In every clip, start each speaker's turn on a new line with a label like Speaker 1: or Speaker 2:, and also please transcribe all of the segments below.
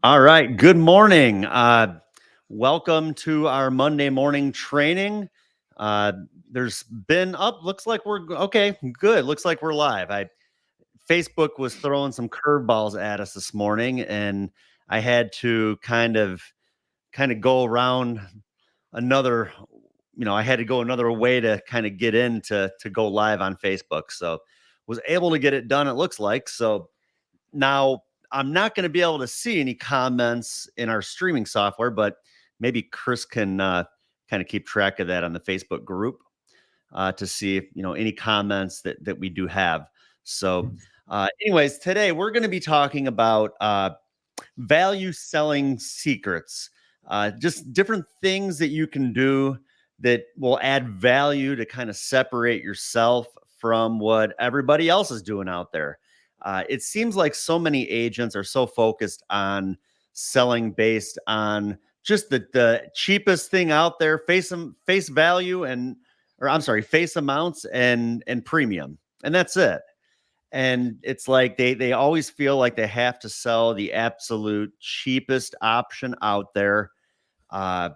Speaker 1: All right. Good morning. Welcome to our Monday morning training. Uh, there's been up. Looks like okay. Good. Looks like we're live. I Facebook was throwing some curveballs at us this morning, and I had to kind of go around another. I had to go another way to kind of get in to go live on Facebook. So was able to get it done. It looks like so. Now, I'm not going to be able to see any comments in our streaming software, but maybe Chris can kind of keep track of that on the Facebook group to see if any comments that we do have. So, anyways, today we're going to be talking about value selling secrets, just different things that you can do that will add value to kind of separate yourself from what everybody else is doing out there. It seems like so many agents are so focused on selling based on just the cheapest thing out there, face value or I'm sorry, face amounts and premium, and that's it. And it's like they always feel like they have to sell the absolute cheapest option out there. Uh,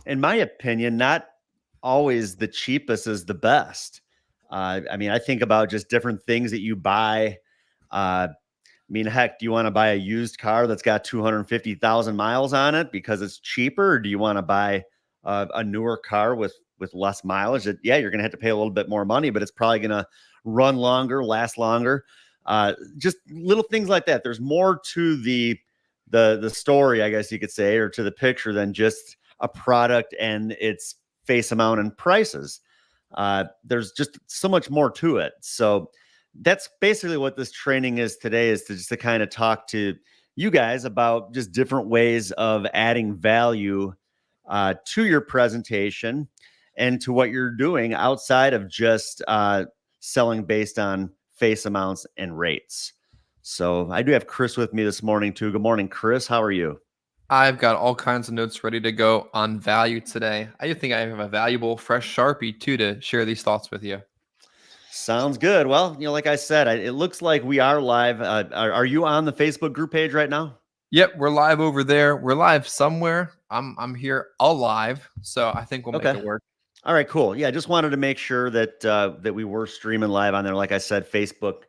Speaker 1: in my opinion, not always the cheapest is the best. I mean, I think about just different things that you buy. Heck, do you want to buy a used car that's got 250,000 miles on it because it's cheaper? Or do you want to buy a newer car with less mileage? Yeah, you're going to have to pay a little bit more money, but it's probably going to run longer, last longer. Just little things like that. There's more to the story, I guess you could say, or to the picture than just a product and its face amount and prices. There's just so much more to it. So that's basically what this training is today, is to kind of talk to you guys about just different ways of adding value to your presentation and to what you're doing outside of just selling based on face amounts and rates. So I do have Chris with me this morning too. Good morning, Chris. How are you?
Speaker 2: I've got all kinds of notes ready to go on value today. I think I have a valuable fresh Sharpie too to share these thoughts with you.
Speaker 1: Sounds good. Well, like I said, it looks like we are live. Are you on the Facebook group page right now?
Speaker 2: Yep, we're live over there. We're live somewhere. I'm here alive, so I think we'll make
Speaker 1: Okay.
Speaker 2: it work.
Speaker 1: All right, cool. Yeah, just wanted to make sure that we were streaming live on there. Like I said, Facebook,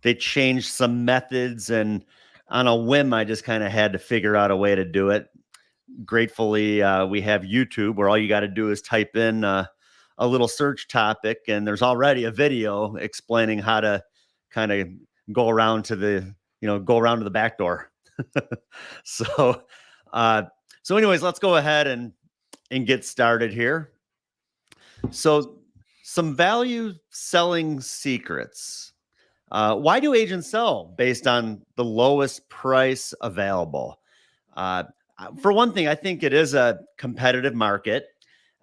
Speaker 1: they changed some methods, and on a whim, I just kind of had to figure out a way to do it. Gratefully, we have YouTube, where all you got to do is type in a little search topic, and there's already a video explaining how to kind of go around to the back door. so, uh, anyways, let's go ahead and get started here. So, some value selling secrets. Why do agents sell based on the lowest price available? Uh, for one thing, I think it is a competitive market,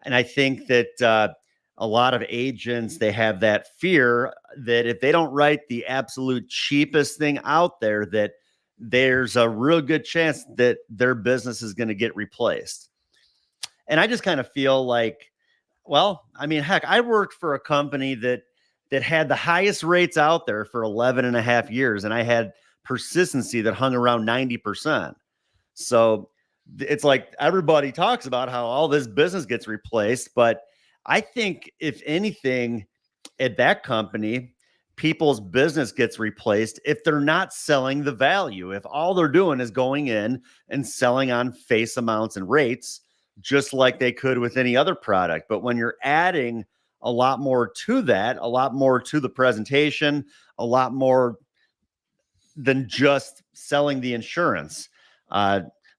Speaker 1: and I think that a lot of agents, they have that fear that if they don't write the absolute cheapest thing out there, that there's a real good chance that their business is going to get replaced. And I just kind of feel like, well, I mean, heck, I worked for a company that had the highest rates out there for 11 and a half years, and I had persistency that hung around 90%. So it's like everybody talks about how all this business gets replaced, but I think if anything at that company, people's business gets replaced if they're not selling the value. If all they're doing is going in and selling on face amounts and rates, just like they could with any other product. But when you're adding a lot more to that, a lot more to the presentation, a lot more than just selling the insurance.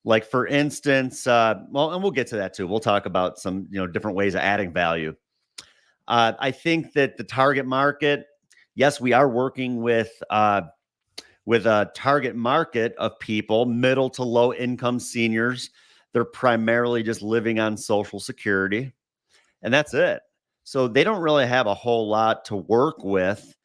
Speaker 1: Like for instance, well, and we'll get to that too. We'll talk about some, different ways of adding value. I think that the target market, yes, we are working with a target market of people, middle to low income seniors. They're primarily just living on Social Security, and that's it. So they don't really have a whole lot to work with.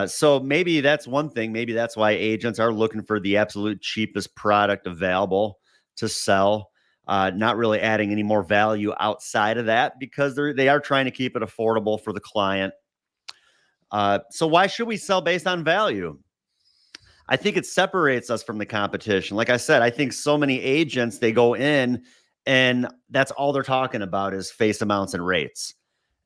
Speaker 1: So maybe that's one thing. Maybe that's why agents are looking for the absolute cheapest product available to sell, not really adding any more value outside of that, because they are trying to keep it affordable for the client. So why should we sell based on value? I think it separates us from the competition. Like I said, I think so many agents, they go in and that's all they're talking about is face amounts and rates.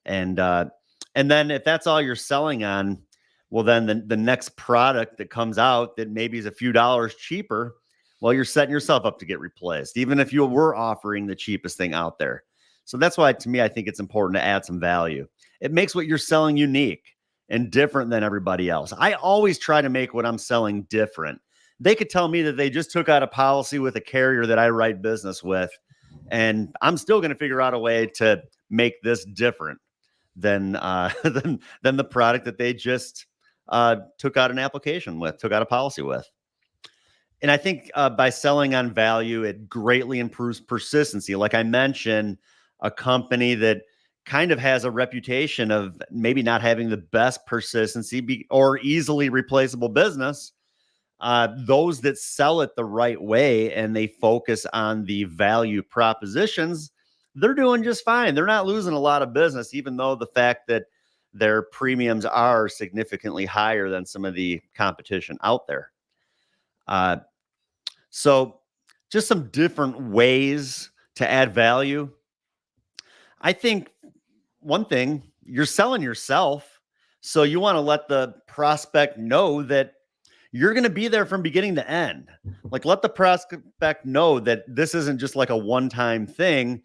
Speaker 1: And then if that's all you're selling on, well, then the next product that comes out that maybe is a few dollars cheaper, well, you're setting yourself up to get replaced, even if you were offering the cheapest thing out there. So that's why, to me, I think it's important to add some value. It makes what you're selling unique and different than everybody else. I always try to make what I'm selling different. They could tell me that they just took out a policy with a carrier that I write business with, and I'm still going to figure out a way to make this different than than the product that they just took out an application with, took out a policy with. And I think by selling on value, it greatly improves persistency. Like I mentioned, a company that kind of has a reputation of maybe not having the best persistency or easily replaceable business, those that sell it the right way and they focus on the value propositions, they're doing just fine. They're not losing a lot of business, even though the fact that their premiums are significantly higher than some of the competition out there. So just some different ways to add value. I think one thing, you're selling yourself. So you want to let the prospect know that you're going to be there from beginning to end. Like let the prospect know that this isn't just like a one-time thing.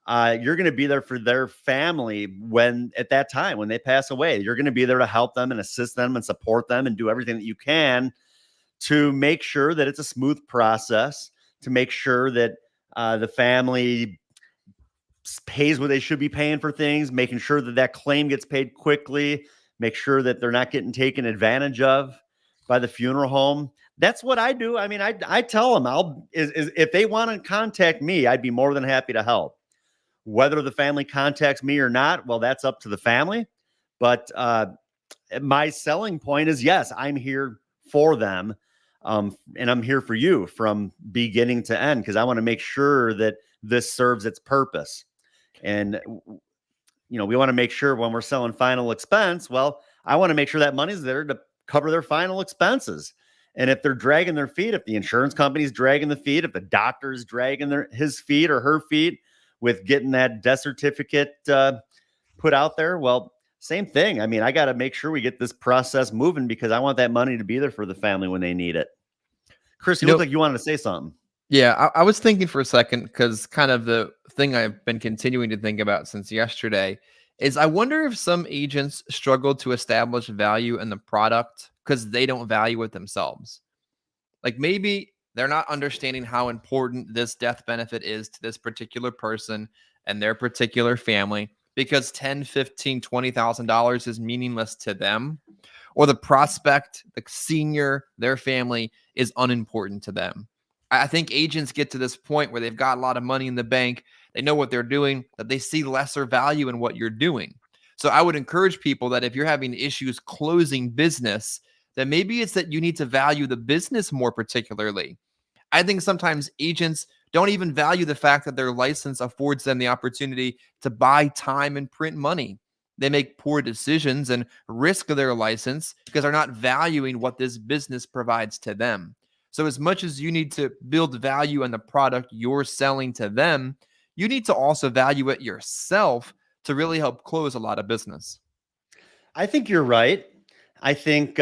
Speaker 1: You're going to be there for their family when at that time, when they pass away, you're going to be there to help them and assist them and support them and do everything that you can to make sure that it's a smooth process, to make sure that the family pays what they should be paying for things, making sure that that claim gets paid quickly, make sure that they're not getting taken advantage of by the funeral home. That's what I do. I mean, I tell them if they want to contact me, I'd be more than happy to help. Whether the family contacts me or not, well, that's up to the family. But my selling point is, yes, I'm here for them. And I'm here for you from beginning to end because I want to make sure that this serves its purpose. And, we want to make sure when we're selling final expense, well, I want to make sure that money's there to cover their final expenses. And if they're dragging their feet, if the insurance company's dragging the feet, if the doctor's dragging his feet or her feet with getting that death certificate put out there, well, same thing. I mean, I got to make sure we get this process moving because I want that money to be there for the family when they need it. Chris, you look like you wanted to say something.
Speaker 2: Yeah, I was thinking for a second because kind of the thing I've been continuing to think about since yesterday is I wonder if some agents struggle to establish value in the product because they don't value it themselves. Like maybe they're not understanding how important this death benefit is to this particular person and their particular family because 10, 15, $20,000 is meaningless to them, or the prospect, the senior, their family is unimportant to them. I think agents get to this point where they've got a lot of money in the bank. They know what they're doing, that they see lesser value in what you're doing. So I would encourage people that if you're having issues closing business, then maybe it's that you need to value the business more particularly. I think sometimes agents don't even value the fact that their license affords them the opportunity to buy time and print money. They make poor decisions and risk their license because they're not valuing what this business provides to them. So as much as you need to build value in the product you're selling to them, you need to also value it yourself to really help close a lot of business.
Speaker 1: I think you're right. I think,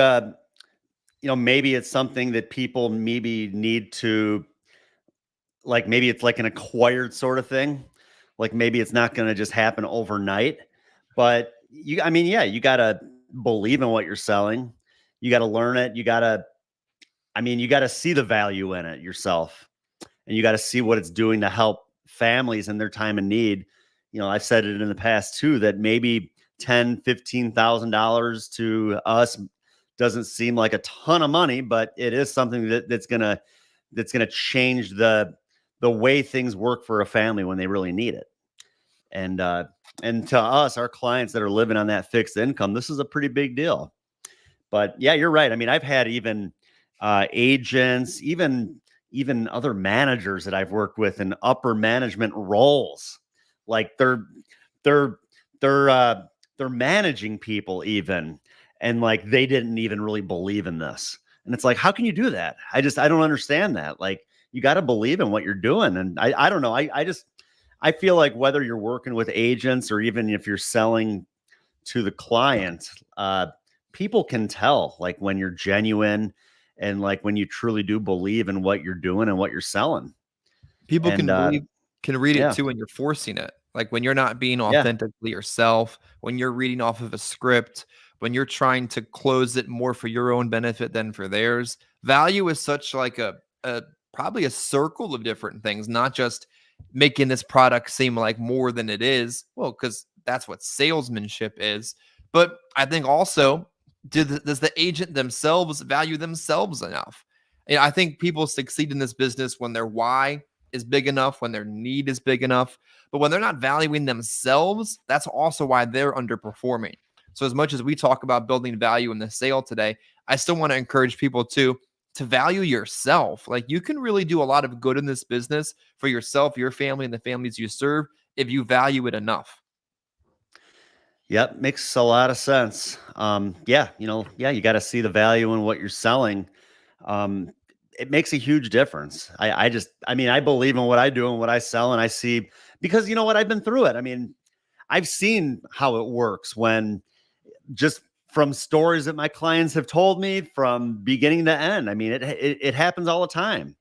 Speaker 1: maybe it's something that people maybe need to, like, maybe it's like an acquired sort of thing. Like maybe it's not going to just happen overnight, but you got to believe in what you're selling. You got to learn it. You got to see the value in it yourself, and you got to see what it's doing to help families in their time of need. I've said it in the past too, that maybe $10,000-$15,000 to us doesn't seem like a ton of money, but it is something that's gonna change the way things work for a family when they really need it. And to us, our clients that are living on that fixed income, this is a pretty big deal. But yeah, you're right. I mean, I've had even agents, even other managers that I've worked with in upper management roles, like they're they're managing people even, and like they didn't even really believe in this. And it's like, how can you do that? I don't understand that. Like, you got to believe in what you're doing. And I don't know. I feel like whether you're working with agents or even if you're selling to the client, people can tell like when you're genuine and like when you truly do believe in what you're doing and what you're selling.
Speaker 2: People
Speaker 1: And
Speaker 2: can read it
Speaker 1: yeah,
Speaker 2: too when you're forcing it. Like when you're not being
Speaker 1: yeah,
Speaker 2: authentically yourself, when you're reading off of a script, when you're trying to close it more for your own benefit than for theirs. Value is such like a probably a circle of different things, not just making this product seem like more than it is. Well, because that's what salesmanship is. But I think also, does the agent themselves value themselves enough? And I think people succeed in this business when their why is big enough, when their need is big enough. But when they're not valuing themselves, that's also why they're underperforming. So as much as we talk about building value in the sale today, I still want to encourage people to value yourself. Like you can really do a lot of good in this business for yourself, your family, and the families you serve if you value it enough.
Speaker 1: yep, makes a lot of sense. Yeah, you got to see the value in what you're selling. Um, it makes a huge difference. I mean, I believe in what I do and what I sell, and I see because you know what, I've been through it. I mean, I've seen how it works when just from stories that my clients have told me from beginning to end. I mean, it happens all the time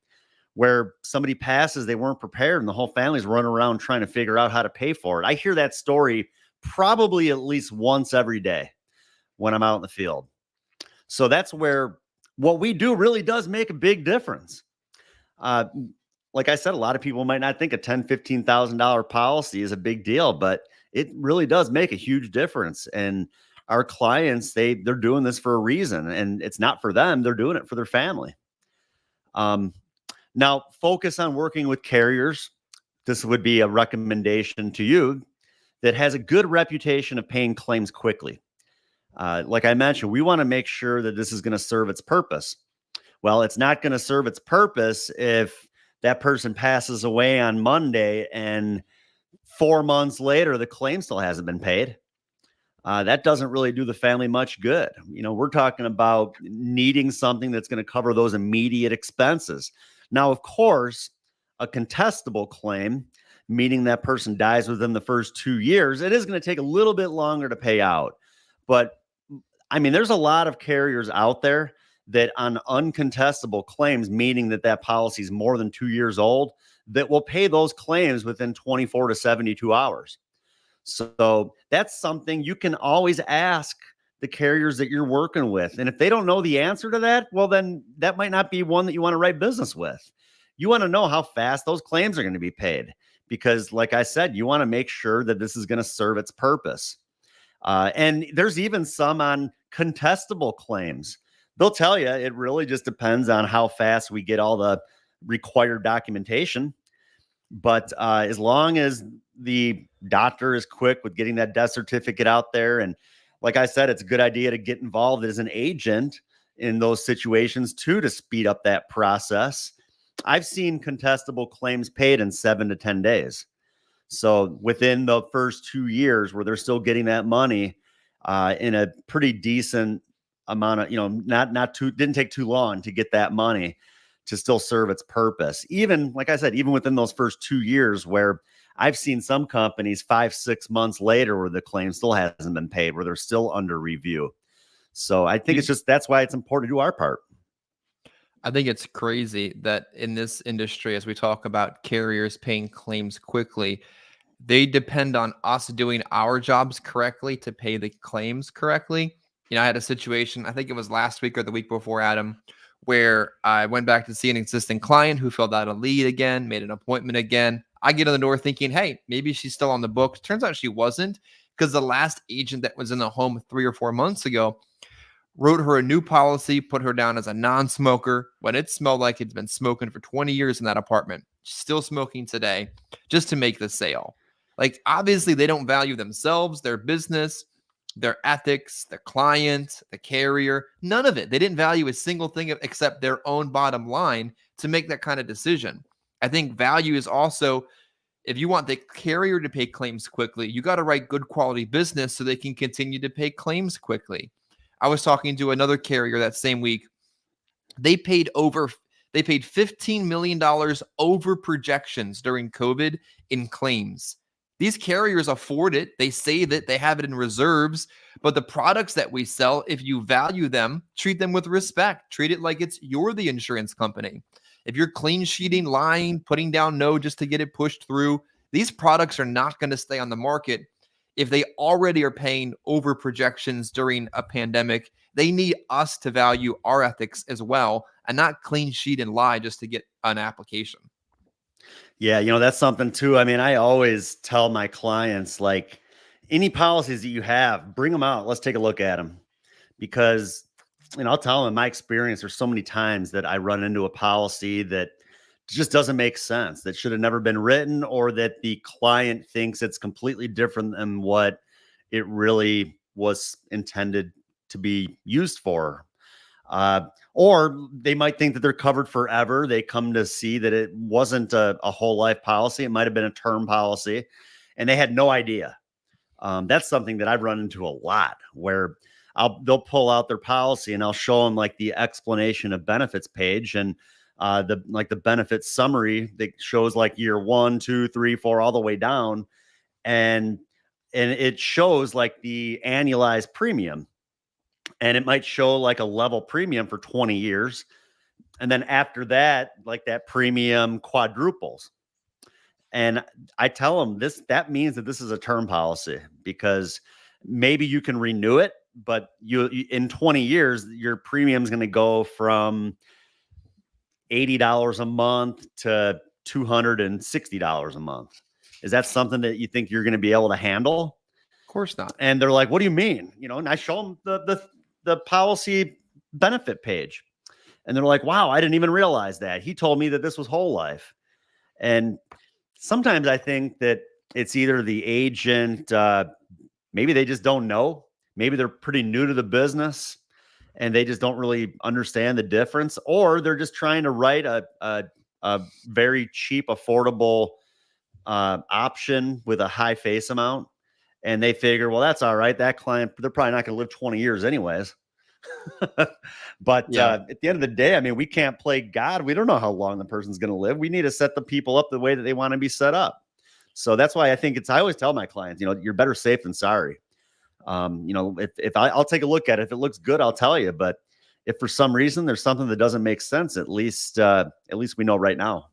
Speaker 1: where somebody passes, they weren't prepared, and the whole family's running around trying to figure out how to pay for it. I hear that story probably at least once every day when I'm out in the field. So that's where what we do really does make a big difference. Uh, like I said, a lot of people might not think a $10,000, $15,000 policy is a big deal, but it really does make a huge difference. And our clients, they're doing this for a reason, and it's not for them; they're doing it for their family. Um, Now, focus on working with carriers. This would be a recommendation to you that has a good reputation of paying claims quickly. Like I mentioned, we want to make sure that this is going to serve its purpose. Well, it's not going to serve its purpose if that person passes away on Monday and 4 months later the claim still hasn't been paid. That doesn't really do the family much good. We're talking about needing something that's going to cover those immediate expenses. Now, of course, a contestable claim, meaning that person dies within the first 2 years, it is going to take a little bit longer to pay out. But I mean, there's a lot of carriers out there that on uncontestable claims, meaning that policy is more than 2 years old, that will pay those claims within 24 to 72 hours. So that's something you can always ask the carriers that you're working with. And if they don't know the answer to that, well, then that might not be one that you want to write business with. You want to know how fast those claims are going to be paid because, like I said, you want to make sure that this is going to serve its purpose. And there's even some on contestable claims. They'll tell you it really just depends on how fast we get all the required documentation. But as long as the doctor is quick with getting that death certificate out there, and like I said, it's a good idea to get involved as an agent in those situations too, to speed up that process. I've seen contestable claims paid in 7 to 10 days. So within the first 2 years where they're still getting that money in a pretty decent amount of, not too, didn't take too long to get that money to still serve its purpose. Even, like I said, even within those first 2 years where I've seen some companies 5-6 months later where the claim still hasn't been paid, where they're still under review. So I think it's just, that's why it's important to do our part.
Speaker 2: I think it's crazy that in this industry, as we talk about carriers paying claims quickly, they depend on us doing our jobs correctly to pay the claims correctly. I had a situation, I think it was last week or the week before, Adam, where I went back to see an existing client who filled out a lead again, made an appointment again. I get in the door thinking, hey, maybe she's still on the books. Turns out she wasn't, because the last agent that was in the home 3 or 4 months ago wrote her a new policy, put her down as a non-smoker when it smelled like it's been smoking for 20 years in that apartment. She's still smoking today just to make the sale. Like, obviously, they don't value themselves, their business, their ethics, the client, the carrier, none of it. They didn't value a single thing except their own bottom line to make that kind of decision. I think value is also, if you want the carrier to pay claims quickly, you got to write good quality business so they can continue to pay claims quickly. I was talking to another carrier that same week They paid $15 million over projections during COVID in claims. These carriers afford it. They save it. They have it in reserves. But the products that we sell, if you value them, treat them with respect. Treat it like you're the insurance company. If you're clean sheeting, lying, putting down no just to get it pushed through, these products are not going to stay on the market. If they already are paying over projections during a pandemic, they need us to value our ethics as well and not clean sheet and lie just to get an application.
Speaker 1: Yeah, that's something too. I mean, I always tell my clients, like, any policies that you have, bring them out. Let's take a look at them. Because, I'll tell them in my experience, there's so many times that I run into a policy that just doesn't make sense, that should have never been written, or that the client thinks it's completely different than what it really was intended to be used for. Or they might think that they're covered forever. They come to see that it wasn't a whole life policy. It might have been a term policy, and they had no idea. That's something that I've run into a lot, where they'll pull out their policy and I'll show them like the explanation of benefits page, and the benefit summary that shows like year 1, 2, 3, 4, all the way down. And it shows like the annualized premium, and it might show like a level premium for 20 years. And then after that, like that premium quadruples. And I tell them that means that this is a term policy, because maybe you can renew it, but you in 20 years, your premium is going to go from $80 a month to $260 a month. Is that something that you think you're going to be able to handle?
Speaker 2: Of course not.
Speaker 1: And they're like, what do you mean? And I show them the policy benefit page, and they're like, wow, I didn't even realize that. He told me that this was whole life. And sometimes I think that it's either the agent, maybe they just don't know. Maybe they're pretty new to the business and they just don't really understand the difference, or they're just trying to write a very cheap, affordable option with a high face amount. And they figure, well, that's all right. That client, they're probably not going to live 20 years anyways. But at the end of the day, I mean, we can't play God. We don't know how long the person's going to live. We need to set the people up the way that they want to be set up. So that's why I think I always tell my clients, you're better safe than sorry. If I'll take a look at it, if it looks good, I'll tell you. But if for some reason there's something that doesn't make sense, at least we know right now.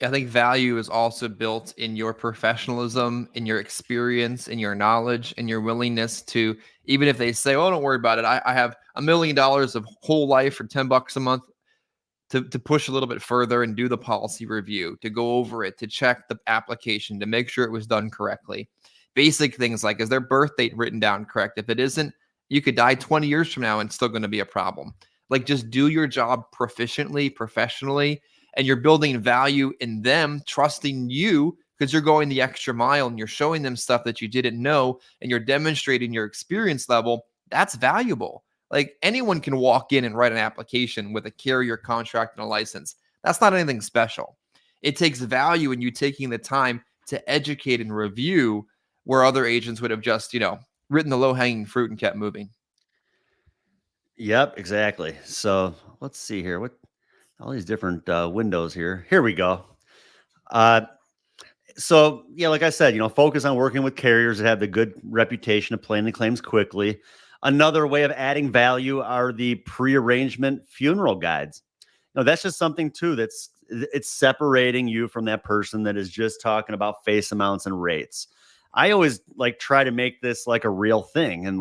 Speaker 2: I think value is also built in your professionalism, in your experience, in your knowledge, in your willingness to, even if they say, oh, don't worry about it. I have $1 million of whole life for $10 a month, to push a little bit further and do the policy review, to go over it, to check the application, to make sure it was done correctly. Basic things like, is their birth date written down correct? If it isn't, you could die 20 years from now and it's still going to be a problem. Like, just do your job proficiently, professionally, and you're building value in them trusting you, because you're going the extra mile and you're showing them stuff that you didn't know, and you're demonstrating your experience level. That's valuable. Like, anyone can walk in and write an application with a carrier contract and a license. That's not anything special. It takes value in you taking the time to educate and review, where other agents would have just, written the low-hanging fruit and kept moving.
Speaker 1: Yep, exactly. So let's see here. All these different windows here. Here we go. So yeah, like I said, focus on working with carriers that have the good reputation of playing the claims quickly. Another way of adding value are the pre-arrangement funeral guides. That's just something too it's separating you from that person that is just talking about face amounts and rates. I always try to make this like a real thing, and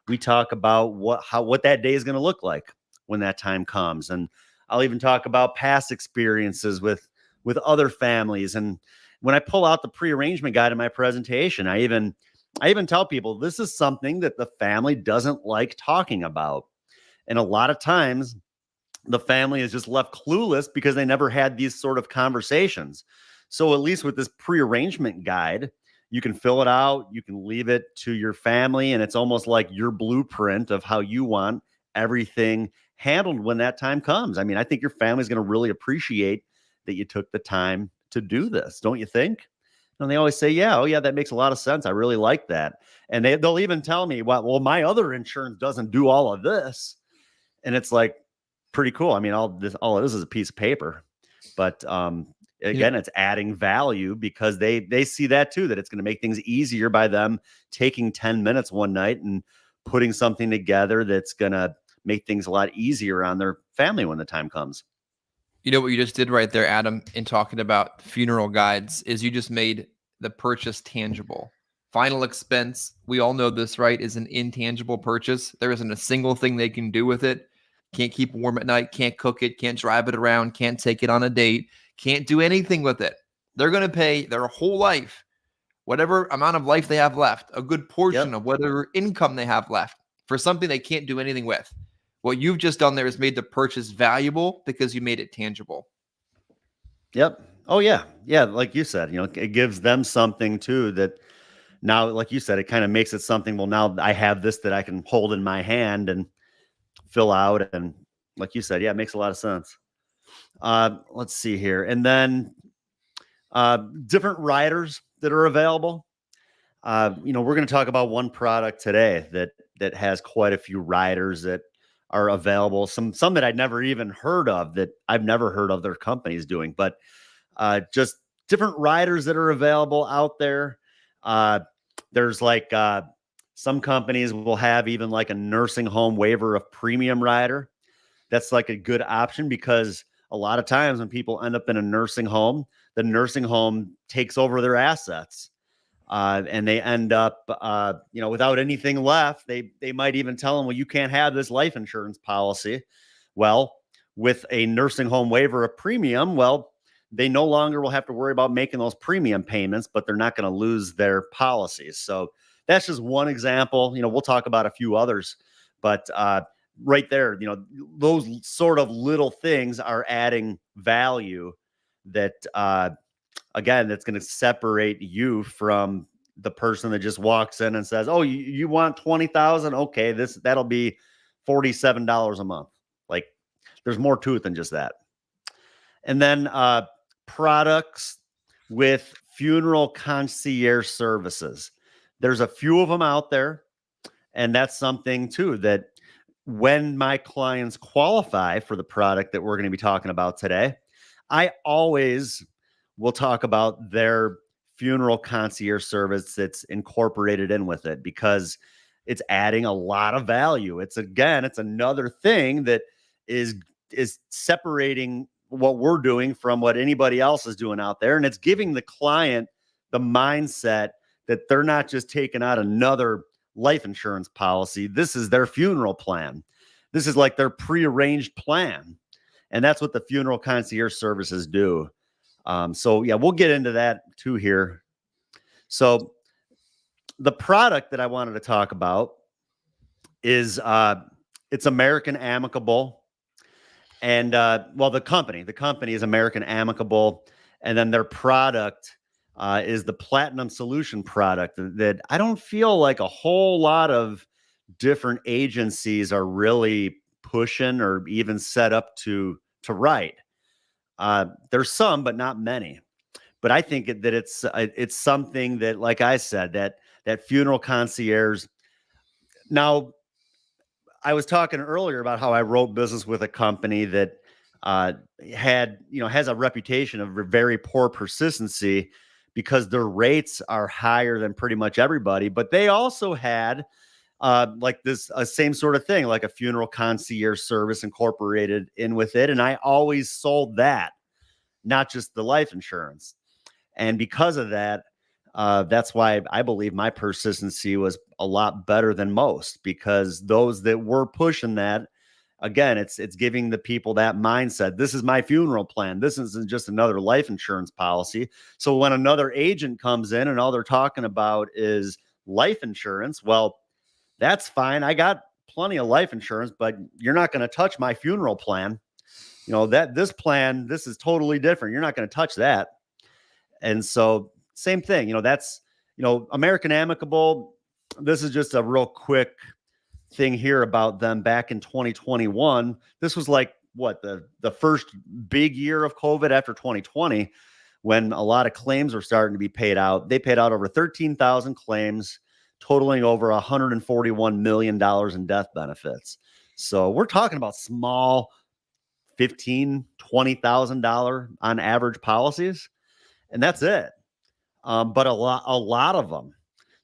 Speaker 1: we talk about what that day is going to look like when that time comes, and I'll even talk about past experiences with other families. And when I pull out the pre-arrangement guide in my presentation, I even tell people this is something that the family doesn't like talking about. And a lot of times the family is just left clueless because they never had these sort of conversations. So at least with this pre-arrangement guide, you can fill it out, you can leave it to your family, and it's almost like your blueprint of how you want everything handled when that time comes. I mean, I think your family's going to really appreciate that you took the time to do this, don't you think? And they always say, yeah, oh yeah, that makes a lot of sense. I really like that. And they'll even tell me, well, my other insurance doesn't do all of this. And it's like, pretty cool. I mean, all it is a piece of paper, but again, it's adding value because they see that too, that it's going to make things easier by them taking 10 minutes one night and putting something together that's going to make things a lot easier on their family when the time comes.
Speaker 2: You know what you just did right there, Adam, in talking about funeral guides, is you just made the purchase tangible. Final expense, we all know this, right, is an intangible purchase. There isn't a single thing they can do with it. Can't keep warm at night, can't cook it, can't drive it around, can't take it on a date, can't do anything with it. They're going to pay their whole life, whatever amount of life they have left, a good portion of whatever income they have left for something they can't do anything with. What you've just done there is made the purchase valuable because you made it tangible.
Speaker 1: Yep. Oh yeah. Yeah. Like you said, it gives them something too that now, like you said, it kind of makes it something. Well, now I have this that I can hold in my hand and fill out. And like you said, yeah, it makes a lot of sense. Let's see here. And then different riders that are available. We're going to talk about one product today that has quite a few riders that are available. Some that I'd never even heard of, that I've never heard of their companies doing, but just different riders that are available out there. There's like some companies will have even like a nursing home waiver of premium rider. That's like a good option because a lot of times when people end up in a nursing home, the nursing home takes over their assets. And they end up, without anything left. They might even tell them, well, you can't have this life insurance policy. Well, with a nursing home waiver of premium, well, they no longer will have to worry about making those premium payments, but they're not going to lose their policies. So that's just one example. We'll talk about a few others, but right there, those sort of little things are adding value that, again, that's going to separate you from the person that just walks in and says, oh, you want 20,000? Okay, that'll be $47 a month. Like, there's more to it than just that. And then products with funeral concierge services. There's a few of them out there. And that's something too, that when my clients qualify for the product that we're going to be talking about today, I always will talk about their funeral concierge service that's incorporated in with it, because it's adding a lot of value. It's another thing that is separating what we're doing from what anybody else is doing out there. And it's giving the client the mindset that they're not just taking out another life insurance policy. This is their funeral plan. This is like their prearranged plan. And that's what the funeral concierge services do. So yeah, we'll get into that too here. So the product that I wanted to talk about is it's American Amicable. And the company is American Amicable. And then their product is the Platinum Solution product that I don't feel like a whole lot of different agencies are really pushing or even set up to write. There's some, but not many. But I think that it's something that, like I said, that funeral concierge. Now, I was talking earlier about how I wrote business with a company that has a reputation of very poor persistency because their rates are higher than pretty much everybody. But they also had like this same sort of thing, like a funeral concierge service incorporated in with it. And I always sold that, not just the life insurance. And because of that, that's why I believe my persistency was a lot better than most, because those that were pushing that, again, it's giving the people that mindset. This is my funeral plan. This isn't just another life insurance policy. So when another agent comes in and all they're talking about is life insurance, well, that's fine. I got plenty of life insurance, but you're not going to touch my funeral plan. This is totally different. You're not going to touch that. And so same thing, that's, American Amicable. This is just a real quick thing here about them. Back in 2021, this was like the first big year of COVID after 2020, when a lot of claims were starting to be paid out. They paid out over 13,000 claims, totaling over $141 million in death benefits. So we're talking about small $15,000, $20,000 on average policies, and that's it. But a lot of them.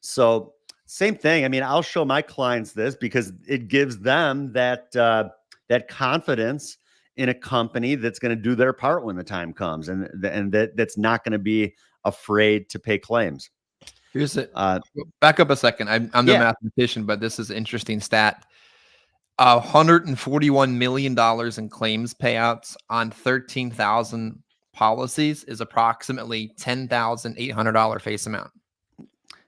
Speaker 1: So same thing. I mean, I'll show my clients this because it gives them that that confidence in a company that's going to do their part when the time comes, and that's not going to be afraid to pay claims.
Speaker 2: Here's it. Back up a second. I'm no mathematician, but this is an interesting stat. $141 million in claims payouts on 13,000 policies is approximately $10,800 face amount.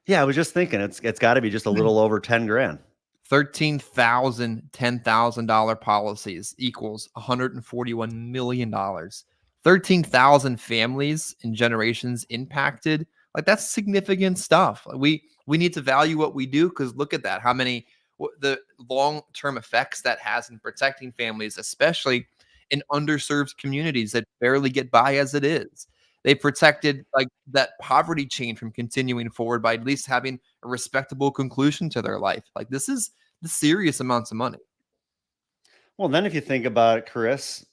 Speaker 1: Yeah, I was just thinking it's got to be just a little over 10 grand.
Speaker 2: 13,000 $10,000 policies equals $141 million. 13,000 families and generations impacted. Like, that's significant stuff. We need to value what we do, because look at that. How many the long-term effects that has in protecting families, especially in underserved communities that barely get by as it is. They protected like that poverty chain from continuing forward by at least having a respectable conclusion to their life. Like, this is the serious amounts of money.
Speaker 1: Well, then if you think about it, Chris,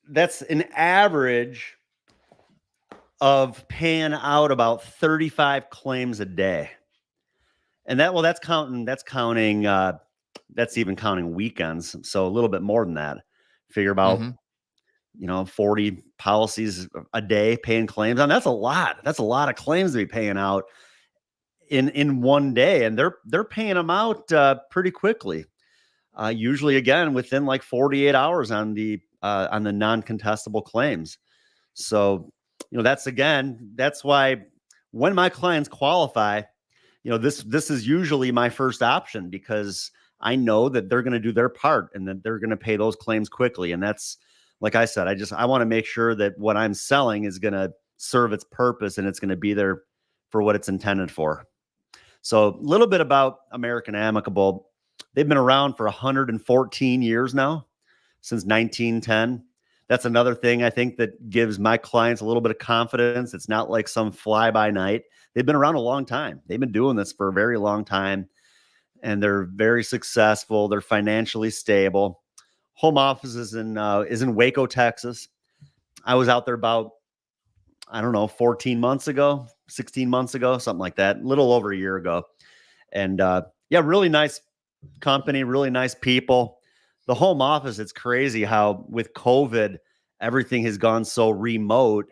Speaker 1: that's an average of paying out about 35 claims a day. And that's even counting weekends. So a little bit more than that. Figure about, 40 policies a day paying claims. And that's a lot. That's a lot of claims to be paying out in one day. And they're paying them out pretty quickly. Usually, again, within like 48 hours on the non-contestable claims. So, that's why when my clients qualify, this is usually my first option, because I know that they're going to do their part and that they're going to pay those claims quickly. And that's, like I said, I want to make sure that what I'm selling is going to serve its purpose and it's going to be there for what it's intended for. So a little bit about American Amicable. They've been around for 114 years now, since 1910. That's another thing I think that gives my clients a little bit of confidence. It's not like some fly by night. They've been around a long time. They've been doing this for a very long time, and they're very successful. They're financially stable. Home office is in Waco, Texas. I was out there about, 14 months ago, 16 months ago, something like that, a little over a year ago. And really nice company, really nice people. The home office, it's crazy how with COVID, everything has gone so remote.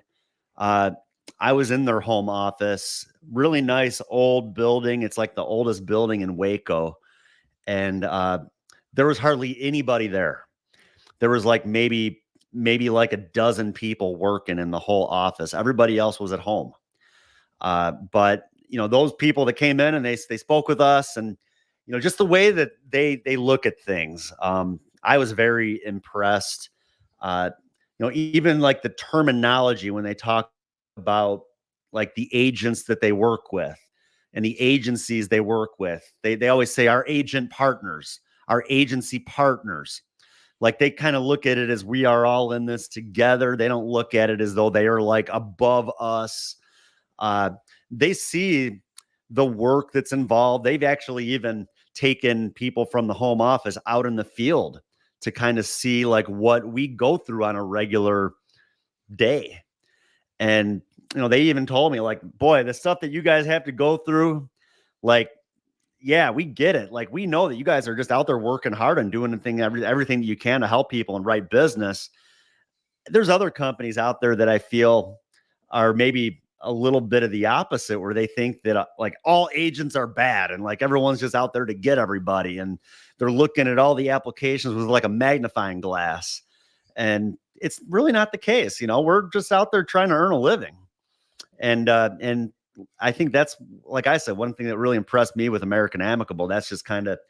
Speaker 1: I was in their home office, really nice old building. It's like the oldest building in Waco. And there was hardly anybody there. There was like maybe like a dozen people working in the whole office. Everybody else was at home. But those people that came in and they spoke with us, and just the way that they look at things. I was very impressed. Even like the terminology when they talk about like the agents that they work with and the agencies they work with. They always say our agent partners, our agency partners. Like, they kind of look at it as we are all in this together. They don't look at it as though they are like above us. They see the work that's involved. They've actually even taken people from the home office out in the field to kind of see like what we go through on a regular day. And, they even told me like, boy, the stuff that you guys have to go through, like, yeah, we get it. Like, we know that you guys are just out there working hard and doing everything that you can to help people and write business. There's other companies out there that I feel are maybe a little bit of the opposite, where they think that like all agents are bad and like everyone's just out there to get everybody. And they're looking at all the applications with like a magnifying glass. And it's really not the case. We're just out there trying to earn a living. And I think that's, like I said, one thing that really impressed me with American Amicable. That's just kind of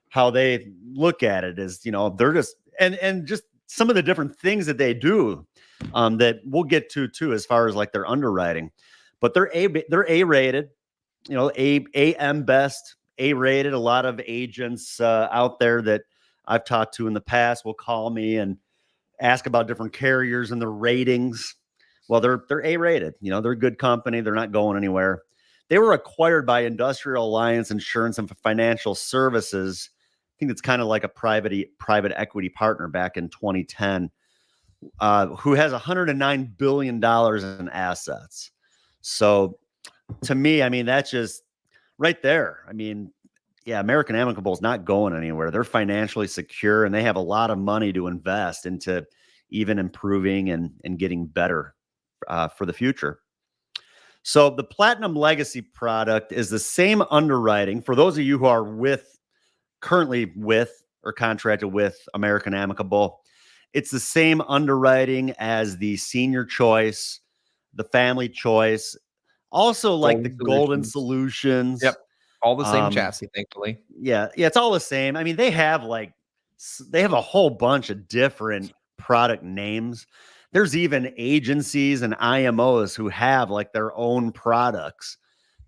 Speaker 1: how they look at it is, they're just, and just some of the different things that they do that we'll get to too, as far as like their underwriting, but they're A-rated, AM best, A-rated. A lot of agents out there that I've talked to in the past will call me and ask about different carriers and the ratings. Well, they're A-rated. They're a good company. They're not going anywhere. They were acquired by Industrial Alliance Insurance and Financial Services, I think it's kind of like a private equity partner back in 2010, who has $109 billion in assets. So to me, I mean, that's just right there. I mean, yeah, American Amicable is not going anywhere. They're financially secure and they have a lot of money to invest into even improving and getting better for the future. So the Platinum Legacy product is the same underwriting for those of you who are currently with or contracted with American Amicable. It's the same underwriting as the Senior Choice, the Family Choice, also like the Golden Solutions.
Speaker 2: Yep. All the same chassis, thankfully.
Speaker 1: Yeah, it's all the same. I mean, they have a whole bunch of different product names. There's even agencies and IMOs who have like their own products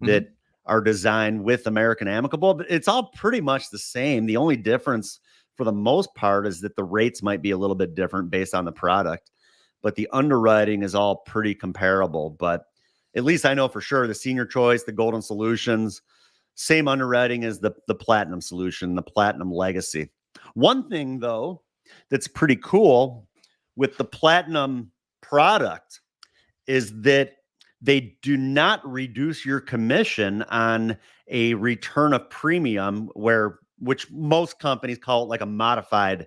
Speaker 1: that are designed with American Amicable, but it's all pretty much the same. The only difference for the most part is that the rates might be a little bit different based on the product, but the underwriting is all pretty comparable. But at least I know for sure the Senior Choice, the Golden Solutions, same underwriting as the Platinum Solution, the Platinum Legacy. One thing though, that's pretty cool with the Platinum product is that they do not reduce your commission on a return of premium, which most companies call it like a modified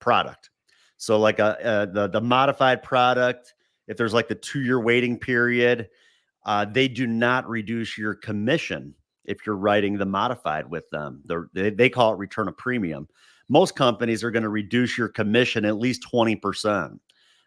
Speaker 1: product. So like the modified product, if there's like the 2-year waiting period, they do not reduce your commission if you're writing the modified with them. They call it return of premium. Most companies are going to reduce your commission at least 20%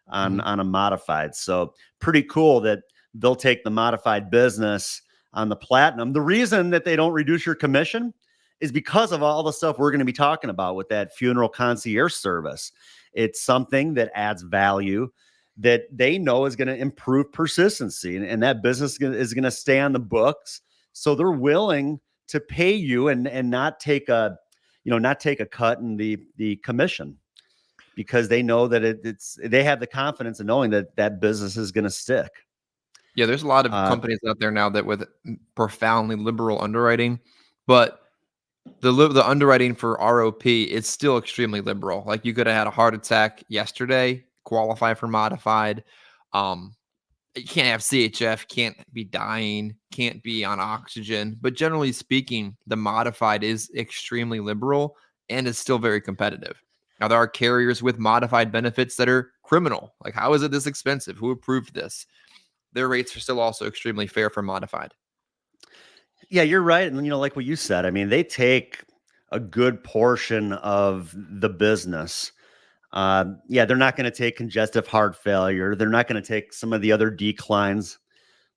Speaker 1: on a modified. So pretty cool that they'll take the modified business on the Platinum. The reason that they don't reduce your commission is because of all the stuff we're going to be talking about with that funeral concierge service. It's something that adds value that they know is going to improve persistency, and that business is going to stay on the books. So they're willing to pay you and not take a cut in the commission, because they know that they have the confidence in knowing that business is going to stick.
Speaker 2: Yeah, there's a lot of companies out there now that with profoundly liberal underwriting, but the underwriting for ROP is still extremely liberal. Like you could have had a heart attack yesterday, qualify for modified. You can't have CHF, can't be dying, can't be on oxygen. But generally speaking, the modified is extremely liberal and is still very competitive. Now, there are carriers with modified benefits that are criminal. Like, how is it this expensive? Who approved this? Their rates are still also extremely fair for modified.
Speaker 1: Yeah, you're right. And, like what you said, I mean, they take a good portion of the business. They're not going to take congestive heart failure. They're not going to take some of the other declines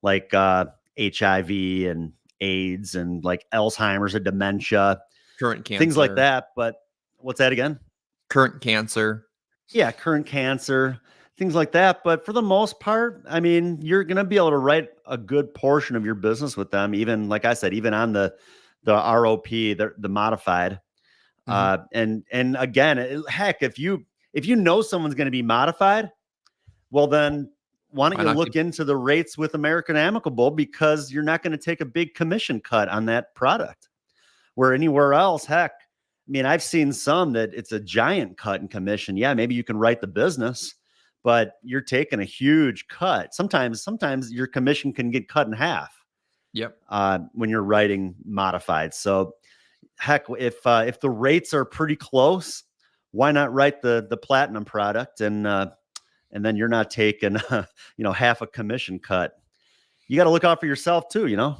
Speaker 1: like HIV and AIDS and like Alzheimer's and dementia,
Speaker 2: current cancer,
Speaker 1: things like that. But what's that again?
Speaker 2: Current cancer.
Speaker 1: Yeah, current cancer, things like that. But for the most part, I mean, you're going to be able to write a good portion of your business with them. Even like I said, even on the ROP, the modified. And again, heck, if you know someone's going to be modified, well, then why don't you look into the rates with American Amicable, because you're not going to take a big commission cut on that product. Where anywhere else, heck, I mean, I've seen some that it's a giant cut in commission. Yeah, maybe you can write the business, but you're taking a huge cut. Sometimes your commission can get cut in half.
Speaker 2: Yep.
Speaker 1: When you're writing modified. So heck, if the rates are pretty close, why not write the Platinum product, and then you're not taking half a commission cut. You got to look out for yourself too.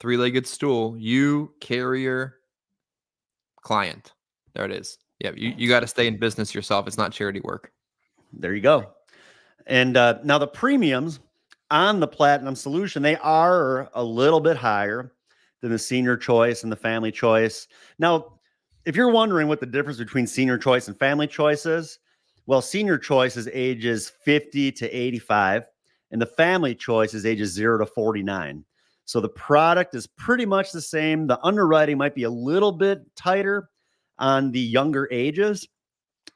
Speaker 2: Three-legged stool. You, carrier, client. There it is. Yeah, you got to stay in business yourself. It's not charity work.
Speaker 1: There you go. And now the premiums on the Platinum solution, they are a little bit higher than the Senior Choice and the Family Choice. Now, if you're wondering what the difference between Senior Choice and Family Choice is, well, Senior Choice is ages 50 to 85, and the Family Choice is ages 0 to 49. So the product is pretty much the same. The underwriting might be a little bit tighter on the younger ages,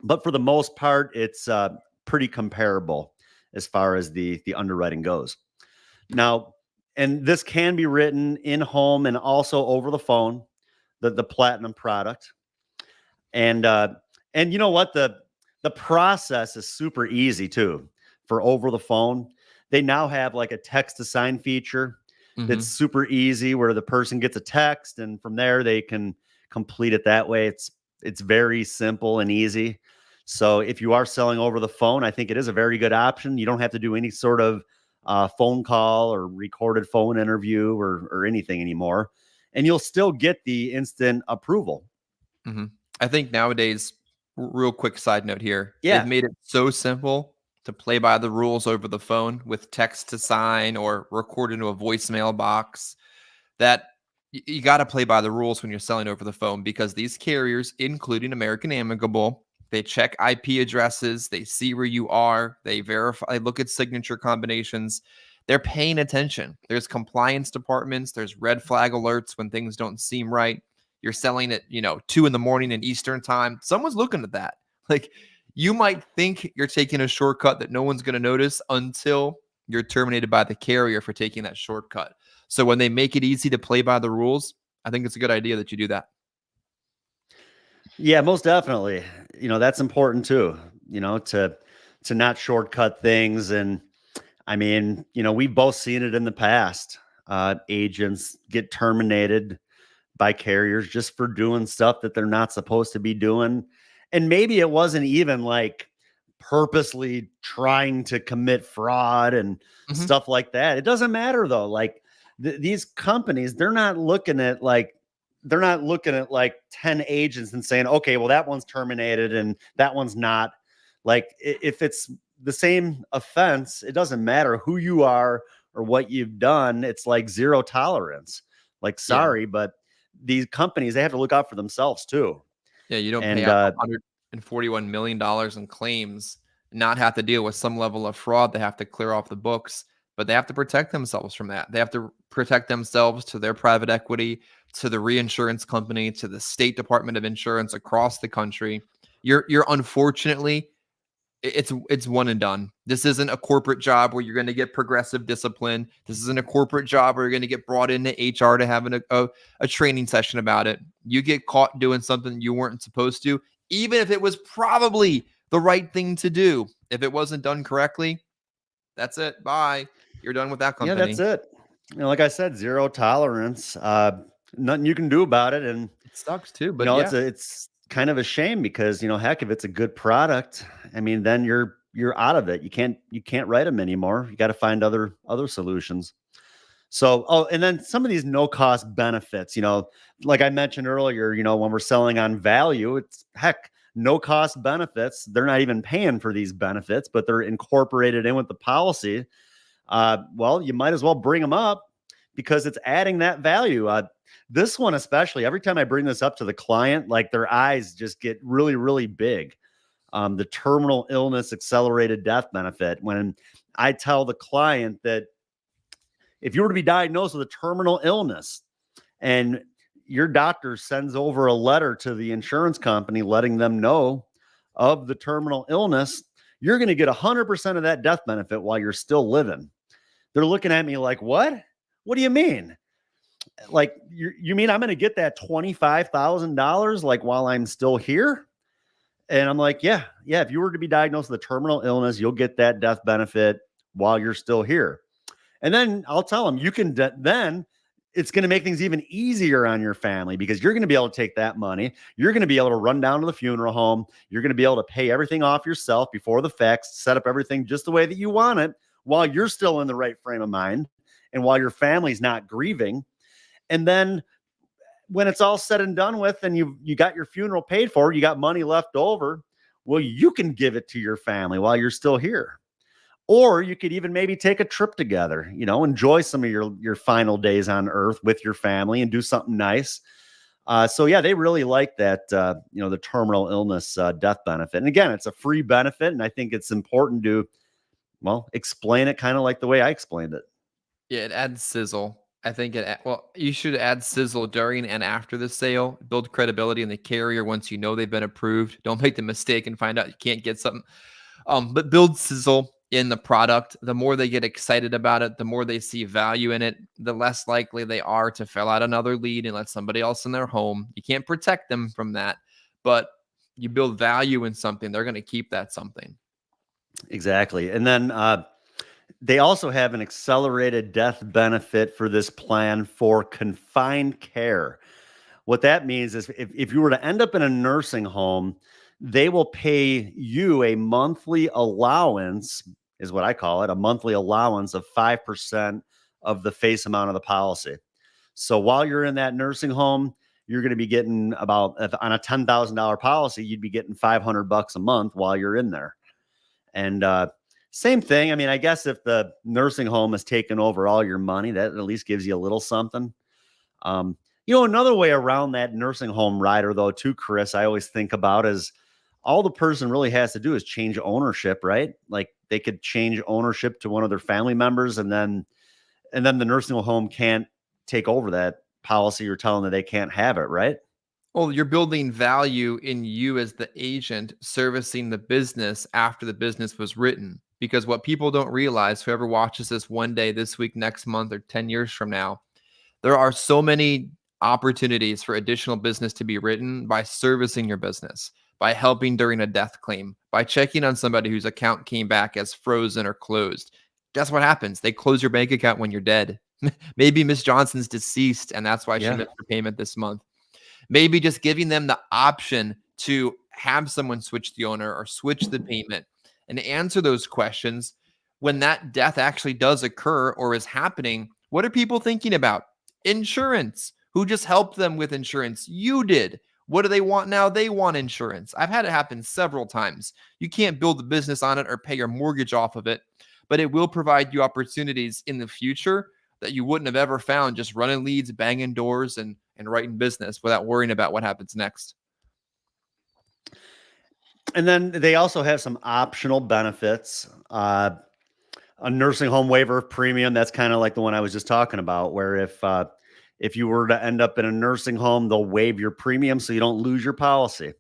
Speaker 1: but for the most part, it's pretty comparable as far as the underwriting goes. Now, and this can be written in home and also over the phone, the Platinum product. And and you know what? The process is super easy too for over the phone. They now have like a text to sign feature that's
Speaker 2: Hmm.
Speaker 1: super easy where the person gets a text and from there they can complete it that way. It's very simple and easy. So if you are selling over the phone, I think it is a very good option. You don't have to do any sort of phone call or recorded phone interview or anything anymore, and you'll still get the instant approval.
Speaker 2: Hmm. I think nowadays, real quick side note here, they've
Speaker 1: Yeah.
Speaker 2: made it so simple to play by the rules over the phone with text to sign or record into a voicemail box that you got to play by the rules when you're selling over the phone because these carriers, including American Amicable, they check IP addresses, they see where you are, they verify, look at signature combinations. They're paying attention. There's compliance departments, there's red flag alerts when things don't seem right. You're selling at, 2 a.m. in Eastern time. Someone's looking at that. Like you might think you're taking a shortcut that no one's going to notice until you're terminated by the carrier for taking that shortcut. So when they make it easy to play by the rules, I think it's a good idea that you do that.
Speaker 1: Yeah, most definitely. That's important too, to not shortcut things. And I mean, we've both seen it in the past. Agents get terminated by carriers just for doing stuff that they're not supposed to be doing. And maybe it wasn't even like purposely trying to commit fraud and
Speaker 2: Mhm.
Speaker 1: stuff like that. It doesn't matter though. Like these companies, they're not looking at like 10 agents and saying, okay, well, that one's terminated and that one's not. Like if it's the same offense, it doesn't matter who you are or what you've done. It's like zero tolerance. Like,
Speaker 2: Yeah.
Speaker 1: sorry, but these companies, they have to look out for themselves too.
Speaker 2: Yeah, you don't pay
Speaker 1: And
Speaker 2: out $141 million in claims, not have to deal with some level of fraud they have to clear off the books, but they have to protect themselves from that. They have to protect themselves to their private equity, to the reinsurance company, to the state department of insurance across the country. You're unfortunately it's one and done. This isn't a corporate job where you're going to get progressive discipline. This isn't a corporate job where you're going to get brought into HR to have a training session about it. You get caught doing something you weren't supposed to, even if it was probably the right thing to do. If it wasn't done correctly, that's it. Bye. You're done with that
Speaker 1: yeah, that's
Speaker 2: company.
Speaker 1: it. Like I said, zero tolerance. Nothing you can do about it. And
Speaker 2: It sucks too, but
Speaker 1: it's
Speaker 2: yeah.
Speaker 1: it's kind of a shame because heck, if it's a good product, I mean, then you're out of it. You can't write them anymore. You got to find other solutions. So, and then some of these no cost benefits, like I mentioned earlier, when we're selling on value, it's heck, no cost benefits. They're not even paying for these benefits, but they're incorporated in with the policy. Well, you might as well bring them up because it's adding that value. This one, especially, every time I bring this up to the client, like their eyes just get really, really big. The terminal illness accelerated death benefit. When I tell the client that if you were to be diagnosed with a terminal illness and your doctor sends over a letter to the insurance company letting them know of the terminal illness, you're going to get 100% of that death benefit while you're still living. They're looking at me like, what? What do you mean? Like, you mean I'm going to get that $25,000 like while I'm still here? And I'm like, yeah. If you were to be diagnosed with a terminal illness, you'll get that death benefit while you're still here. And then I'll tell them you can then it's going to make things even easier on your family because you're going to be able to take that money. You're going to be able to run down to the funeral home. You're going to be able to pay everything off yourself before the facts, set up everything just the way that you want it while you're still in the right frame of mind and while your family's not grieving. And then when it's all said and done with and you got your funeral paid for, you got money left over, well, you can give it to your family while you're still here. Or you could even maybe take a trip together, enjoy some of your final days on earth with your family and do something nice. So yeah, they really like that, the terminal illness death benefit. And again, it's a free benefit. And I think it's important to, well, explain it kind of like the way I explained it.
Speaker 2: Yeah, it adds sizzle. I think well, you should add sizzle during and after the sale. Build credibility in the carrier once you know they've been approved. Don't make the mistake and find out you can't get something. But build sizzle in the product. The more they get excited about it, the more they see value in it, the less likely they are to fill out another lead and let somebody else in their home. You can't protect them from that, but You build value in something, they're going to keep that something.
Speaker 1: Exactly. And then they also have an accelerated death benefit for this plan for confined care. What that means is if you were to end up in a nursing home, they will pay you a monthly allowance, is what I call it, a monthly allowance of 5% of the face amount of the policy. So while you're in that nursing home, you're going to be getting about, on a $10,000 policy, you'd be getting $500 a month while you're in there. And same thing. I mean, I guess if the nursing home has taken over all your money, that at least gives you a little something. Another way around that nursing home rider, though, too, Chris, I always think about is all the person really has to do is change ownership, right? Like they could change ownership to one of their family members, and then the nursing home can't take over that policy. You're telling them they can't have it, right?
Speaker 2: Well, you're building value in you as the agent servicing the business after the business was written. Because what people don't realize, whoever watches this one day, this week, next month, or 10 years from now, there are so many opportunities for additional business to be written by servicing your business, by helping during a death claim, by checking on somebody whose account came back as frozen or closed. Guess what happens? They close your bank account when you're dead. Maybe Miss Johnson's deceased, and that's why she missed her payment this month. Maybe just giving them the option to have someone switch the owner or switch the payment and answer those questions when that death actually does occur or is happening. What are people thinking about? Insurance. Who just helped them with insurance? You did. What do they want now? They want insurance. I've had it happen several times. You can't build a business on it or pay your mortgage off of it, but it will provide you opportunities in the future that you wouldn't have ever found just running leads, banging doors, and writing business without worrying about what happens next.
Speaker 1: And then they also have some optional benefits. A nursing home waiver of premium. That's kind of like the one I was just talking about, where if you were to end up in a nursing home, they'll waive your premium so you don't lose your policy.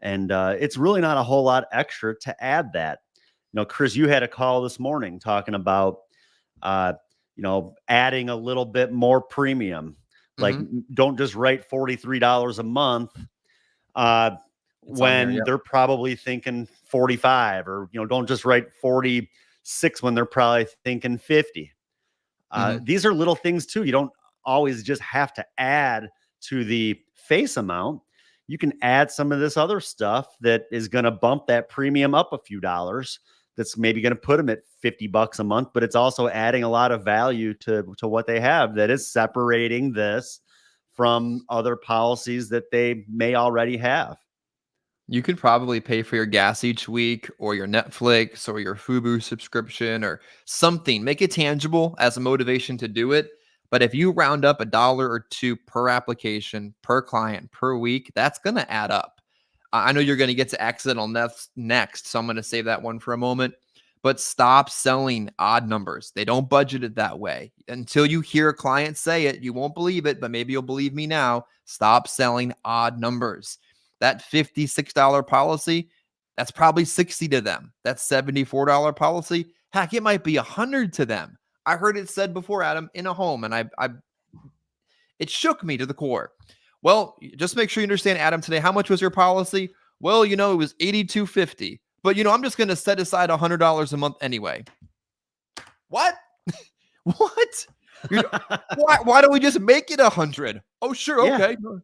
Speaker 1: And it's really not a whole lot extra to add that. Chris, you had a call this morning talking about, adding a little bit more premium. Like, don't just write $43 a month when they're probably thinking 45, or, don't just write 46 when they're probably thinking 50. These are little things too. You don't always just have to add to the face amount. You can add some of this other stuff that is going to bump that premium up a few dollars. That's maybe going to put them at $50 a month, but it's also adding a lot of value to what they have, that is separating this from other policies that they may already have.
Speaker 2: You could probably pay for your gas each week, or your Netflix, or your Fubo subscription, or something. Make it tangible as a motivation to do it. But if you round up $1 or $2 per application, per client, per week, that's going to add up. I know you're going to get to accidental next, so I'm going to save that one for a moment. But stop selling odd numbers. They don't budget it that way. Until you hear a client say it, you won't believe it, but maybe you'll believe me now. Stop selling odd numbers. That $56 policy, that's probably $60 to them. That $74 policy, heck, it might be $100 to them. I heard it said before, Adam, in a home, and it shook me to the core. Well, just make sure you understand, Adam, today, how much was your policy? Well, it was $82.50. But, I'm just going to set aside $100 a month anyway. What? What? Why don't we just make it $100? Oh, sure. Okay. Yeah.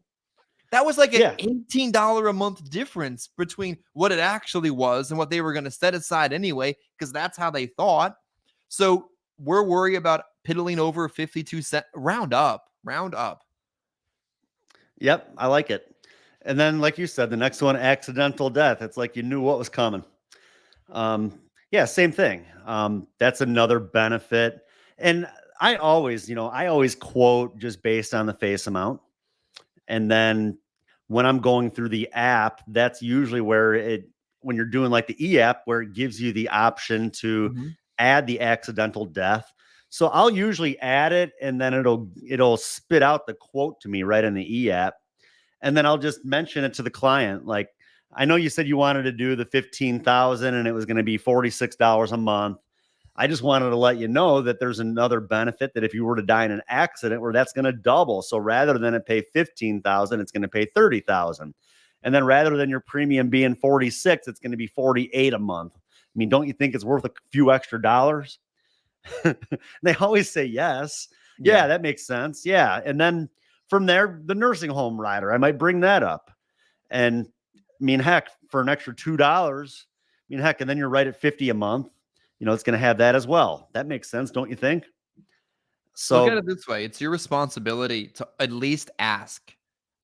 Speaker 2: That was like an $18 a month difference between what it actually was and what they were going to set aside anyway, because that's how they thought. So we're worried about piddling over 52 cents. Round up.
Speaker 1: Yep, I like it. And then, like you said, the next one, accidental death. It's like you knew what was coming. Same thing. That's another benefit. And I always quote just based on the face amount. And then when I'm going through the app, that's usually where when you're doing like the e-app, where it gives you the option to add the accidental death. So I'll usually add it, and then it'll spit out the quote to me right in the e-app. And then I'll just mention it to the client. Like, I know you said you wanted to do the 15,000 and it was going to be $46 a month. I just wanted to let you know that there's another benefit, that if you were to die in an accident, where that's going to double. So rather than it pay 15,000, it's going to pay 30,000. And then rather than your premium being 46, it's going to be 48 a month. I mean, don't you think it's worth a few extra dollars? They always say yes.
Speaker 2: Yeah.
Speaker 1: Yeah, that makes sense. Yeah. And then from there, the nursing home rider, I might bring that up. And I mean, heck, for an extra $2, I mean, heck, and then you're right at 50 a month. It's going to have that as well. That makes sense, don't you think?
Speaker 2: Look at
Speaker 1: So,
Speaker 2: it this way. It's your responsibility to at least ask.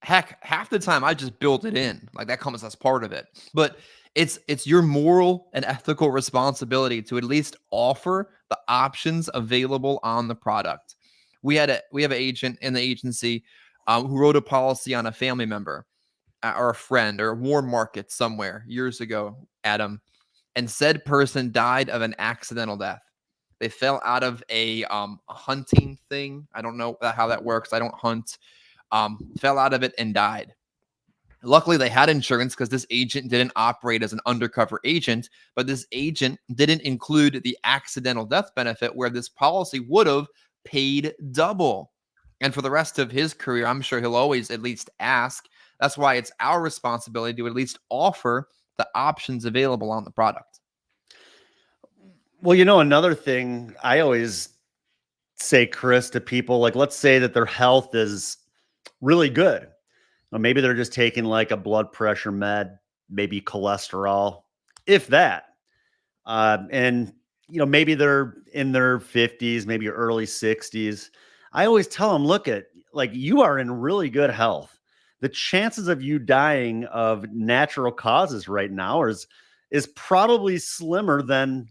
Speaker 2: Heck, half the time I just build it in. Like that comes as part of it. But it's your moral and ethical responsibility to at least offer the options available on the product. We have an agent in the agency who wrote a policy on a family member or a friend or a warm market somewhere years ago, Adam, and said person died of an accidental death. They fell out of a hunting thing. I don't know how that works. I don't hunt. Fell out of it and died. Luckily, they had insurance because this agent didn't operate as an undercover agent, but this agent didn't include the accidental death benefit where this policy would have paid double. And for the rest of his career, I'm sure he'll always at least ask. That's why it's our responsibility to at least offer the options available on the product.
Speaker 1: well, another thing I always say, Chris, to people, like, let's say that their health is really good. Or maybe they're just taking like a blood pressure med, maybe cholesterol, if that. And maybe they're in their 50s, maybe early 60s. I always tell them, look at, like, you are in really good health. The chances of you dying of natural causes right now is probably slimmer than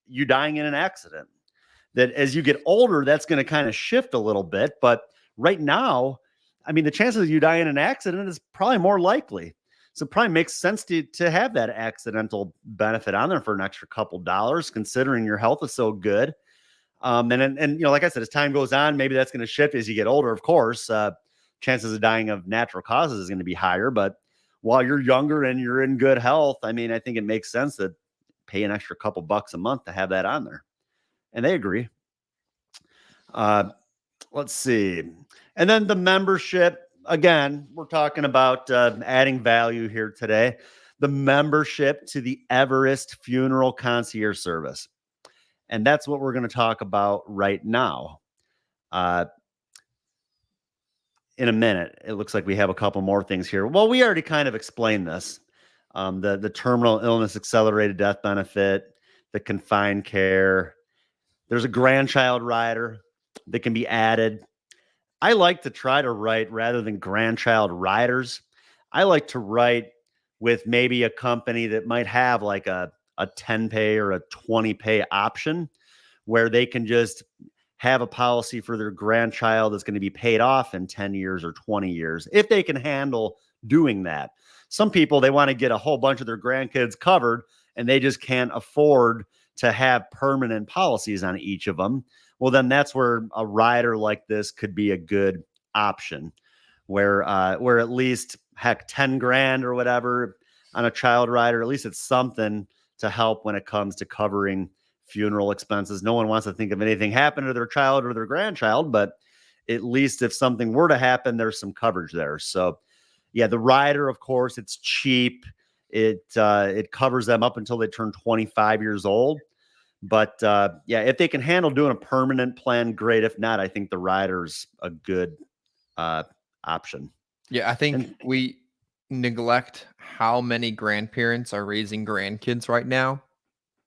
Speaker 1: you dying in an accident. That as you get older, that's going to kind of shift a little bit. But right now, I mean, the chances of you dying in an accident is probably more likely. So it probably makes sense to have that accidental benefit on there for an extra couple dollars, considering your health is so good. And like I said, as time goes on, maybe that's going to shift as you get older. Of course, chances of dying of natural causes is going to be higher. But while you're younger and you're in good health, I mean, I think it makes sense to pay an extra couple bucks a month to have that on there. And they agree. Uh, let's see. And then the membership, again, we're talking about adding value here today. The membership to the Everest Funeral Concierge Service. And that's what we're going to talk about right now. In a minute, it looks like we have a couple more things here. Well, we already kind of explained this. The terminal illness accelerated death benefit, the confined care. There's a grandchild rider that can be added. I like to try to write rather than grandchild riders. I like to write with maybe a company that might have like a 10 pay or a 20 pay option where they can just have a policy for their grandchild that's going to be paid off in 10 years or 20 years if they can handle doing that. Some people, they want to get a whole bunch of their grandkids covered and they just can't afford to have permanent policies on each of them. Well, then that's where a rider like this could be a good option where at least, heck, 10 grand or whatever on a child rider, at least it's something to help when it comes to covering funeral expenses. No one wants to think of anything happening to their child or their grandchild, but at least if something were to happen, there's some coverage there. So yeah, the rider, of course, it's cheap. It covers them up until they turn 25 years old. But yeah, if they can handle doing a permanent plan, great. If not, I think the rider's a good option.
Speaker 2: Yeah, I think
Speaker 1: And
Speaker 2: we neglect how many grandparents are raising grandkids right now.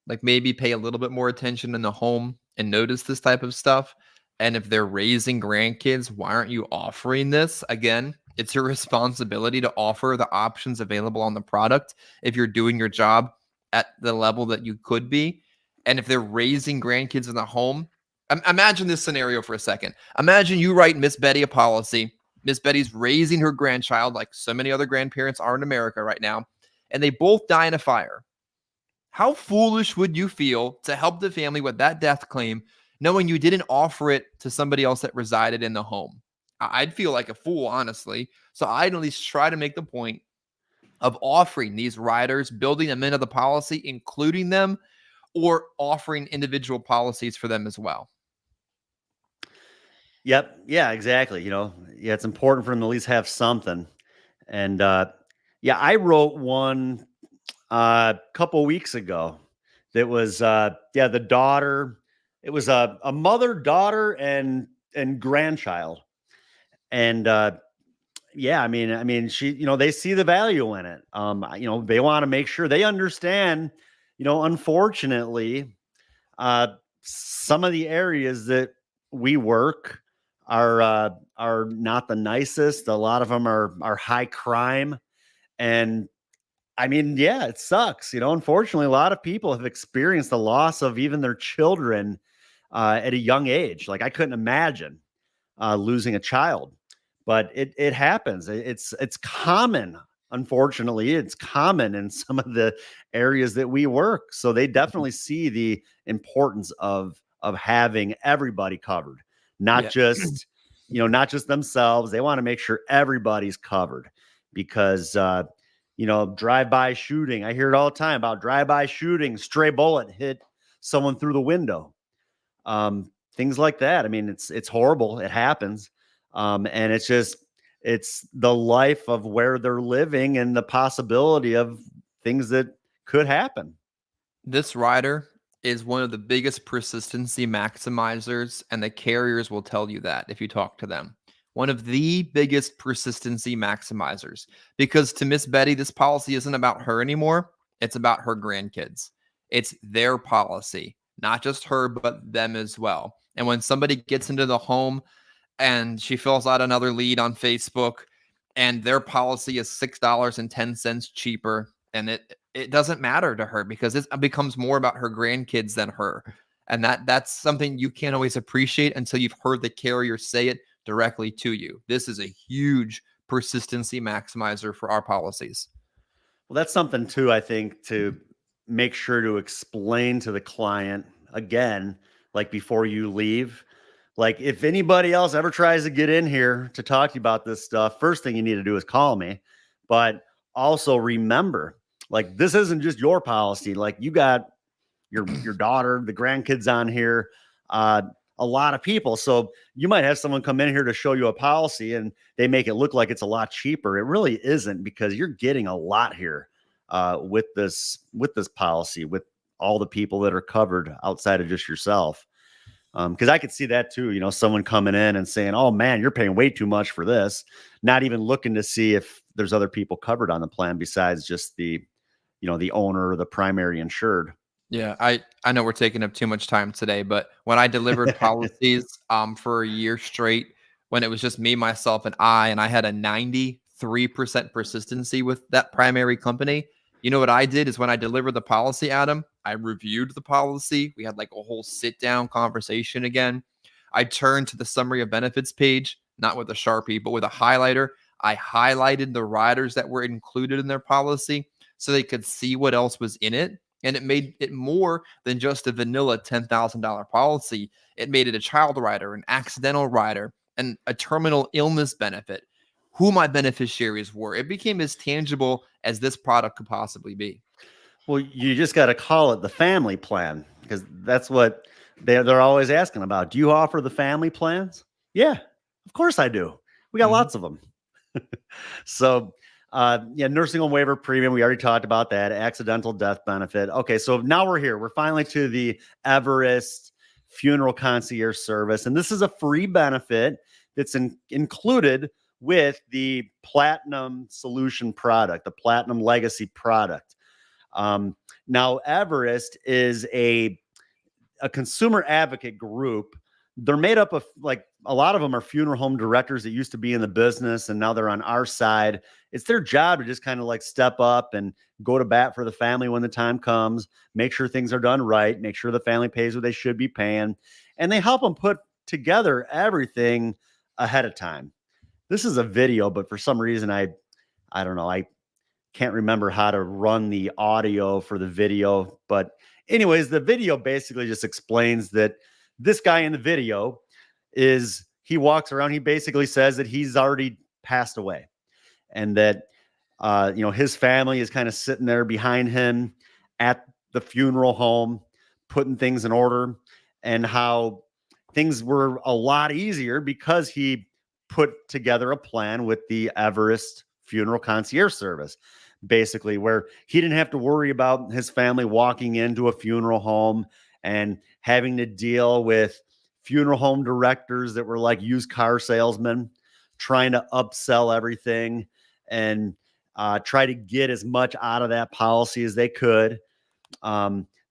Speaker 2: Like maybe pay a little bit more attention in the home and notice this type of stuff. And if they're raising grandkids, why aren't you offering this? Again, it's your responsibility to offer the options available on the product if you're doing your job at the level that you could be. And if they're raising grandkids in the home, imagine this scenario for a second. Imagine you write Miss Betty a policy. Miss Betty's raising her grandchild like so many other grandparents are in America right now, and they both die in a fire. How foolish would you feel to help the family with that death claim, knowing you didn't offer it to somebody else that resided in the home? I'd feel like a fool, honestly. So I'd at least try to make the point of offering these riders, building them into the policy, including them, or offering individual policies for them as well.
Speaker 1: yep, yeah, exactly. Yeah, it's important for them to at least have something. And Yeah, I wrote one a couple weeks ago that was the daughter. It was a mother, daughter, and grandchild. And she, they see the value in it. They want to make sure they understand, unfortunately, some of the areas that we work are not the nicest. A lot of them are high crime. And yeah, it sucks. Unfortunately, a lot of people have experienced the loss of even their children at a young age. Like I couldn't imagine losing a child, but it happens. It's common. Unfortunately, it's common in some of the areas that we work. So they definitely see the importance of having everybody covered, not
Speaker 2: Yeah.
Speaker 1: just not just themselves. They want to make sure everybody's covered because drive-by shooting. I hear it all the time about drive-by shooting, stray bullet hit someone through the window. Things like that. I mean, it's horrible. It happens. And it's the life of where they're living and the possibility of things that could happen.
Speaker 2: This rider is one of the biggest persistency maximizers, and the carriers will tell you that if you talk to them. One of the biggest persistency maximizers. Because to Miss Betty, this policy isn't about her anymore. It's about her grandkids. It's their policy, not just her, but them as well. And when somebody gets into the home and she fills out another lead on Facebook and their policy is $6.10 cheaper, and it doesn't matter to her because it becomes more about her grandkids than her. And that's something you can't always appreciate until you've heard the carrier say it directly to you. This is a huge persistency maximizer for our policies.
Speaker 1: Well, that's something too, I think, to make sure to explain to the client again, like before you leave. Like if anybody else ever tries to get in here to talk to you about this stuff, first thing you need to do is call me. But also remember, like this isn't just your policy. Like you got your daughter, the grandkids on here, a lot of people. So you might have someone come in here to show you a policy and they make it look like it's a lot cheaper. It really isn't because you're getting a lot here with this policy, with all the people that are covered outside of just yourself. Because I could see that too, someone coming in and saying, oh man, you're paying way too much for this, not even looking to see if there's other people covered on the plan besides just the owner or the primary insured.
Speaker 2: Yeah, I know we're taking up too much time today, but when I delivered policies for a year straight, when it was just me, myself, and I had a 93% persistency with that primary company. You know what I did is when I delivered the policy, Adam, I reviewed the policy. We had like a whole sit down conversation again. I turned to the summary of benefits page, not with a Sharpie, but with a highlighter. I highlighted the riders that were included in their policy so they could see what else was in it. And it made it more than just a vanilla $10,000 policy. It made it a child rider, an accidental rider, and a terminal illness benefit, who my beneficiaries were. It became as tangible as this product could possibly be.
Speaker 1: Well, you just got to call it the family plan because that's what they're always asking about. Do you offer the family plans? Yeah, of course I do. We got lots of them. So, nursing home waiver premium. We already talked about that. Accidental death benefit. Okay, so now we're here. We're finally to the Everest funeral concierge service, and this is a free benefit that's included with the Platinum Solution product, the Platinum Legacy product. Now, Everest is a consumer advocate group. They're made up of like a lot of them are funeral home directors that used to be in the business and now they're on our side. It's their job to just kind of like step up and go to bat for the family when the time comes, make sure things are done right, make sure the family pays what they should be paying, and they help them put together everything ahead of time. This is a video, but for some reason I don't know, I can't remember how to run the audio for the video, but anyways, the video basically just explains that this guy in the video he walks around, he basically says that he's already passed away and that his family is kind of sitting there behind him at the funeral home putting things in order, and how things were a lot easier because he put together a plan with the Everest funeral concierge service, basically, where he didn't have to worry about his family walking into a funeral home and having to deal with funeral home directors that were like used car salesmen trying to upsell everything and try to get as much out of that policy as they could.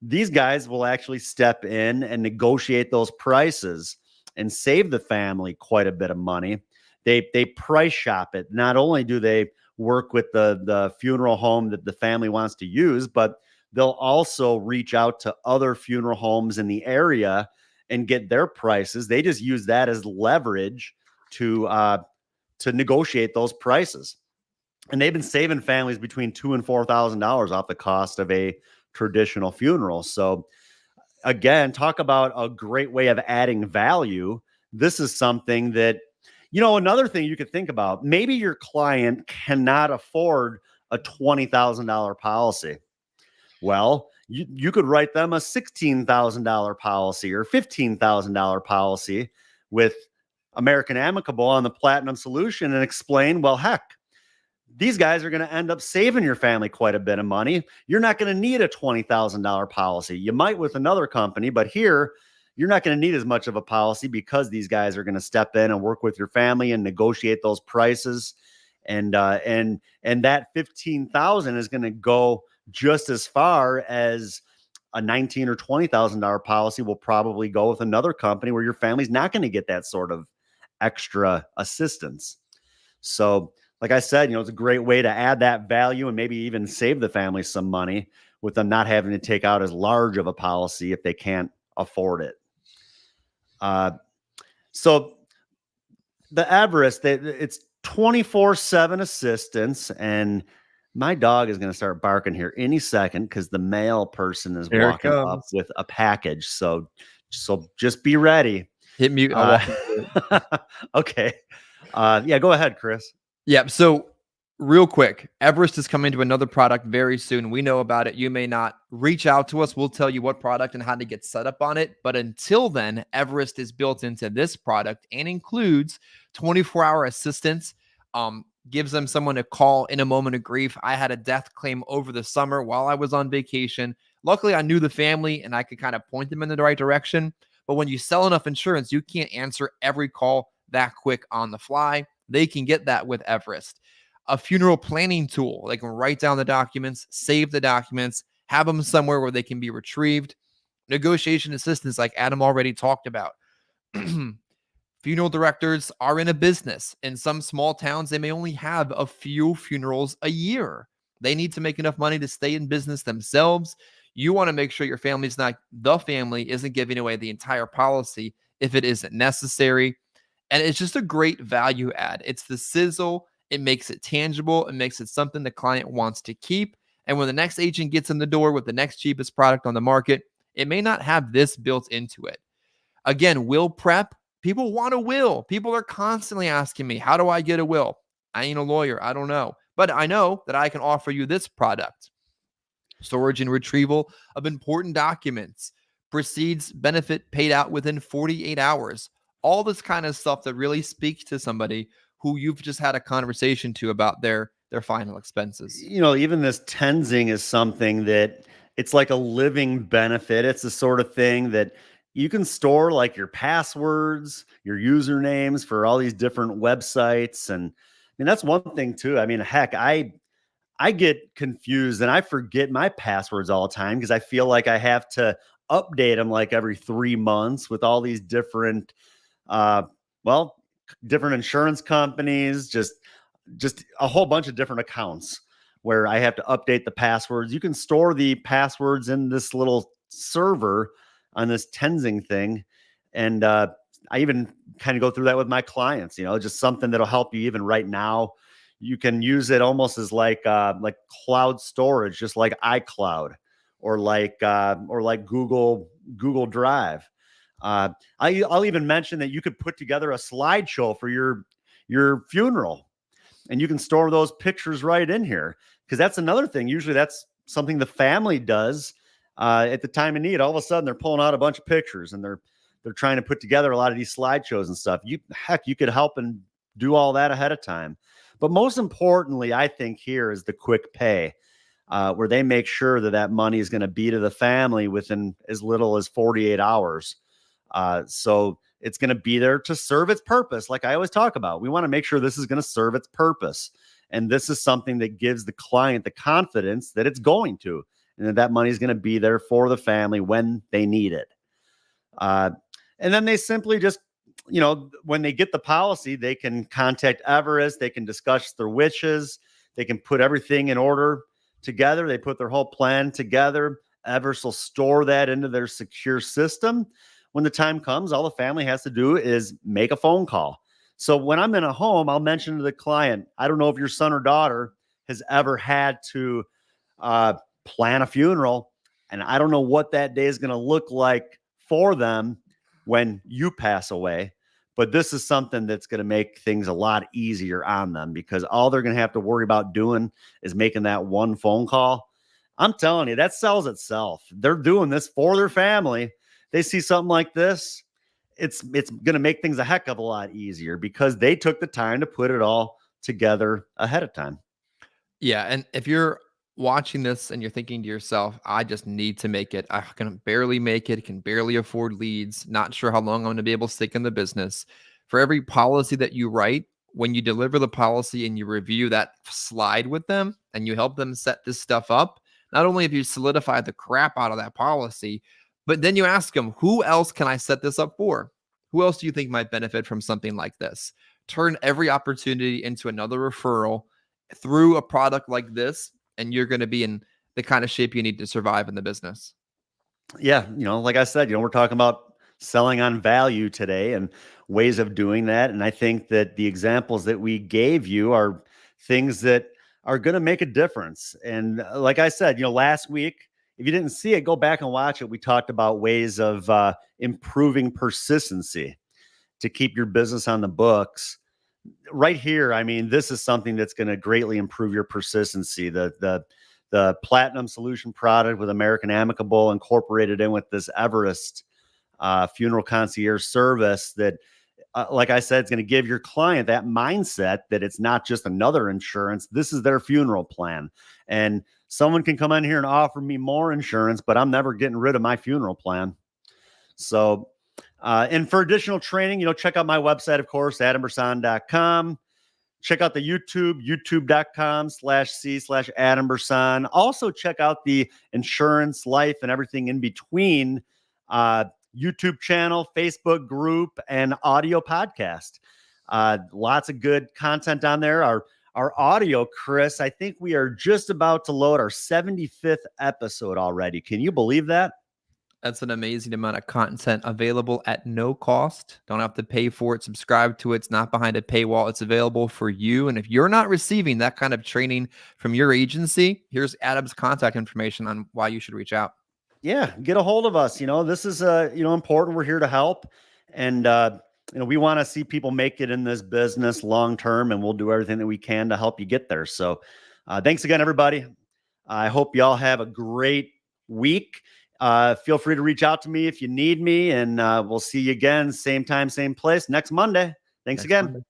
Speaker 1: These guys will actually step in and negotiate those prices and save the family quite a bit of money. They price shop it. Not only do they work with the funeral home that the family wants to use, but they'll also reach out to other funeral homes in the area and get their prices. They just use that as leverage to negotiate those prices. And they've been saving families between $2,000 and $4,000 off the cost of a traditional funeral. So again, talk about a great way of adding value. This is something that, another thing you could think about, maybe your client cannot afford a $20,000 policy. Well, you could write them a $16,000 policy or $15,000 policy with American Amicable on the Platinum Solution and explain, well, heck, these guys are going to end up saving your family quite a bit of money. You're not going to need a $20,000 policy. You might with another company, but here you're not going to need as much of a policy because these guys are going to step in and work with your family and negotiate those prices. And that 15,000 is going to go just as far as a $19,000 or $20,000 policy will probably go with another company where your family's not going to get that sort of extra assistance. So, like I said, it's a great way to add that value and maybe even save the family some money with them not having to take out as large of a policy if they can't afford it. So the Everest, it's 24/7 assistance, and my dog is going to start barking here any second because the mail person is walking up with a package. So just be ready.
Speaker 2: Hit mute.
Speaker 1: Okay. Yeah, go ahead, Chris.
Speaker 2: Yeah. So real quick, Everest is coming to another product very soon. We know about it. You may not. Reach out to us. We'll tell you what product and how to get set up on it. But until then, Everest is built into this product and includes 24-hour assistance. Gives them someone to call in a moment of grief. I had a death claim over the summer while I was on vacation. Luckily, I knew the family and I could kind of point them in the right direction. But when you sell enough insurance, you can't answer every call that quick on the fly. They can get that with Everest. A funeral planning tool. They can write down the documents, save the documents, have them somewhere where they can be retrieved. Negotiation assistance, like Adam already talked about. Funeral directors are in a business. In some small towns, they may only have a few funerals a year. They need to make enough money to stay in business themselves. You want to make sure your the family isn't giving away the entire policy if it isn't necessary. And it's just a great value add. It's the sizzle. It makes it tangible. It makes it something the client wants to keep. And when the next agent gets in the door with the next cheapest product on the market, it may not have this built into it. Again, will prep. People want a will. People are constantly asking me, how do I get a will? I ain't a lawyer. I don't know. But I know that I can offer you this product. Storage and retrieval of important documents. Proceeds benefit paid out within 48 hours. All this kind of stuff that really speaks to somebody who you've just had a conversation to about their final expenses.
Speaker 1: Even this tensing is something that it's like a living benefit. It's the sort of thing that you can store like your passwords, your usernames for all these different websites. And that's one thing too. Heck, I get confused and I forget my passwords all the time because I feel like I have to update them like every 3 months with all these different, different insurance companies, just a whole bunch of different accounts where I have to update the passwords. You can store the passwords in this little server on this tensing thing. And I even kind of go through that with my clients, just something that'll help you even right now. You can use it almost as like cloud storage, just like iCloud or like Google Drive. I'll even mention that you could put together a slideshow for your funeral and you can store those pictures right in here. Cause that's another thing. Usually that's something the family does at the time of need. All of a sudden they're pulling out a bunch of pictures and they're trying to put together a lot of these slideshows and stuff. You could help and do all that ahead of time. But most importantly, I think here is the quick pay, where they make sure that that money is going to be to the family within as little as 48 hours. So it's going to be there to serve its purpose. Like I always talk about, we want to make sure this is going to serve its purpose. And this is something that gives the client the confidence that it's going to, and that that money is going to be there for the family when they need it. And then they simply just, when they get the policy, they can contact Everest. They can discuss their wishes. They can put everything in order together. They put their whole plan together. Everest will store that into their secure system. When the time comes, all the family has to do is make a phone call. So when I'm in a home, I'll mention to the client, I don't know if your son or daughter has ever had to plan a funeral, and I don't know what that day is going to look like for them when you pass away. But this is something that's going to make things a lot easier on them, because all they're going to have to worry about doing is making that one phone call. I'm telling you, that sells itself. They're doing this for their family. They see something like this, it's going to make things a heck of a lot easier because they took the time to put it all together ahead of time.
Speaker 2: Yeah, and if you're watching this and you're thinking to yourself, I just need to make it. I can barely make it, can barely afford leads, not sure how long I'm going to be able to stick in the business. For every policy that you write, when you deliver the policy and you review that slide with them and you help them set this stuff up, not only have you solidified the crap out of that policy, but then you ask them, who else can I set this up for? Who else do you think might benefit from something like this? Turn every opportunity into another referral through a product like this, and you're going to be in the kind of shape you need to survive in the business.
Speaker 1: Yeah. Like I said, we're talking about selling on value today and ways of doing that. And I think that the examples that we gave you are things that are going to make a difference. And like I said, last week, if you didn't see it, go back and watch it. We talked about ways of improving persistency to keep your business on the books. Right here, I mean, this is something that's going to greatly improve your persistency. The Platinum Solution product with American Amicable incorporated in with this Everest funeral concierge service that, like I said, it's going to give your client that mindset that it's not just another insurance. This is their funeral plan. And someone can come in here and offer me more insurance, but I'm never getting rid of my funeral plan. So, and for additional training, check out my website, of course, adambersan.com. Check out the youtube.com/c/Adam Bersan. Also check out the insurance, life, and everything in between YouTube channel, Facebook group, and audio podcast. Lots of good content on there. Our audio, Chris, I think we are just about to load our 75th episode already. Can you believe that?
Speaker 2: That's an amazing amount of content available at no cost. Don't have to pay for it, subscribe to it. It's not behind a paywall. It's available for you. And if you're not receiving that kind of training from your agency, here's Adam's contact information on why you should reach out.
Speaker 1: Yeah, get a hold of us. This is important. We're here to help. And we want to see people make it in this business long term, and we'll do everything that we can to help you get there. So thanks again, everybody. I hope y'all have a great week. Feel free to reach out to me if you need me, and we'll see you again, same time, same place next Monday. Thanks again. Monday.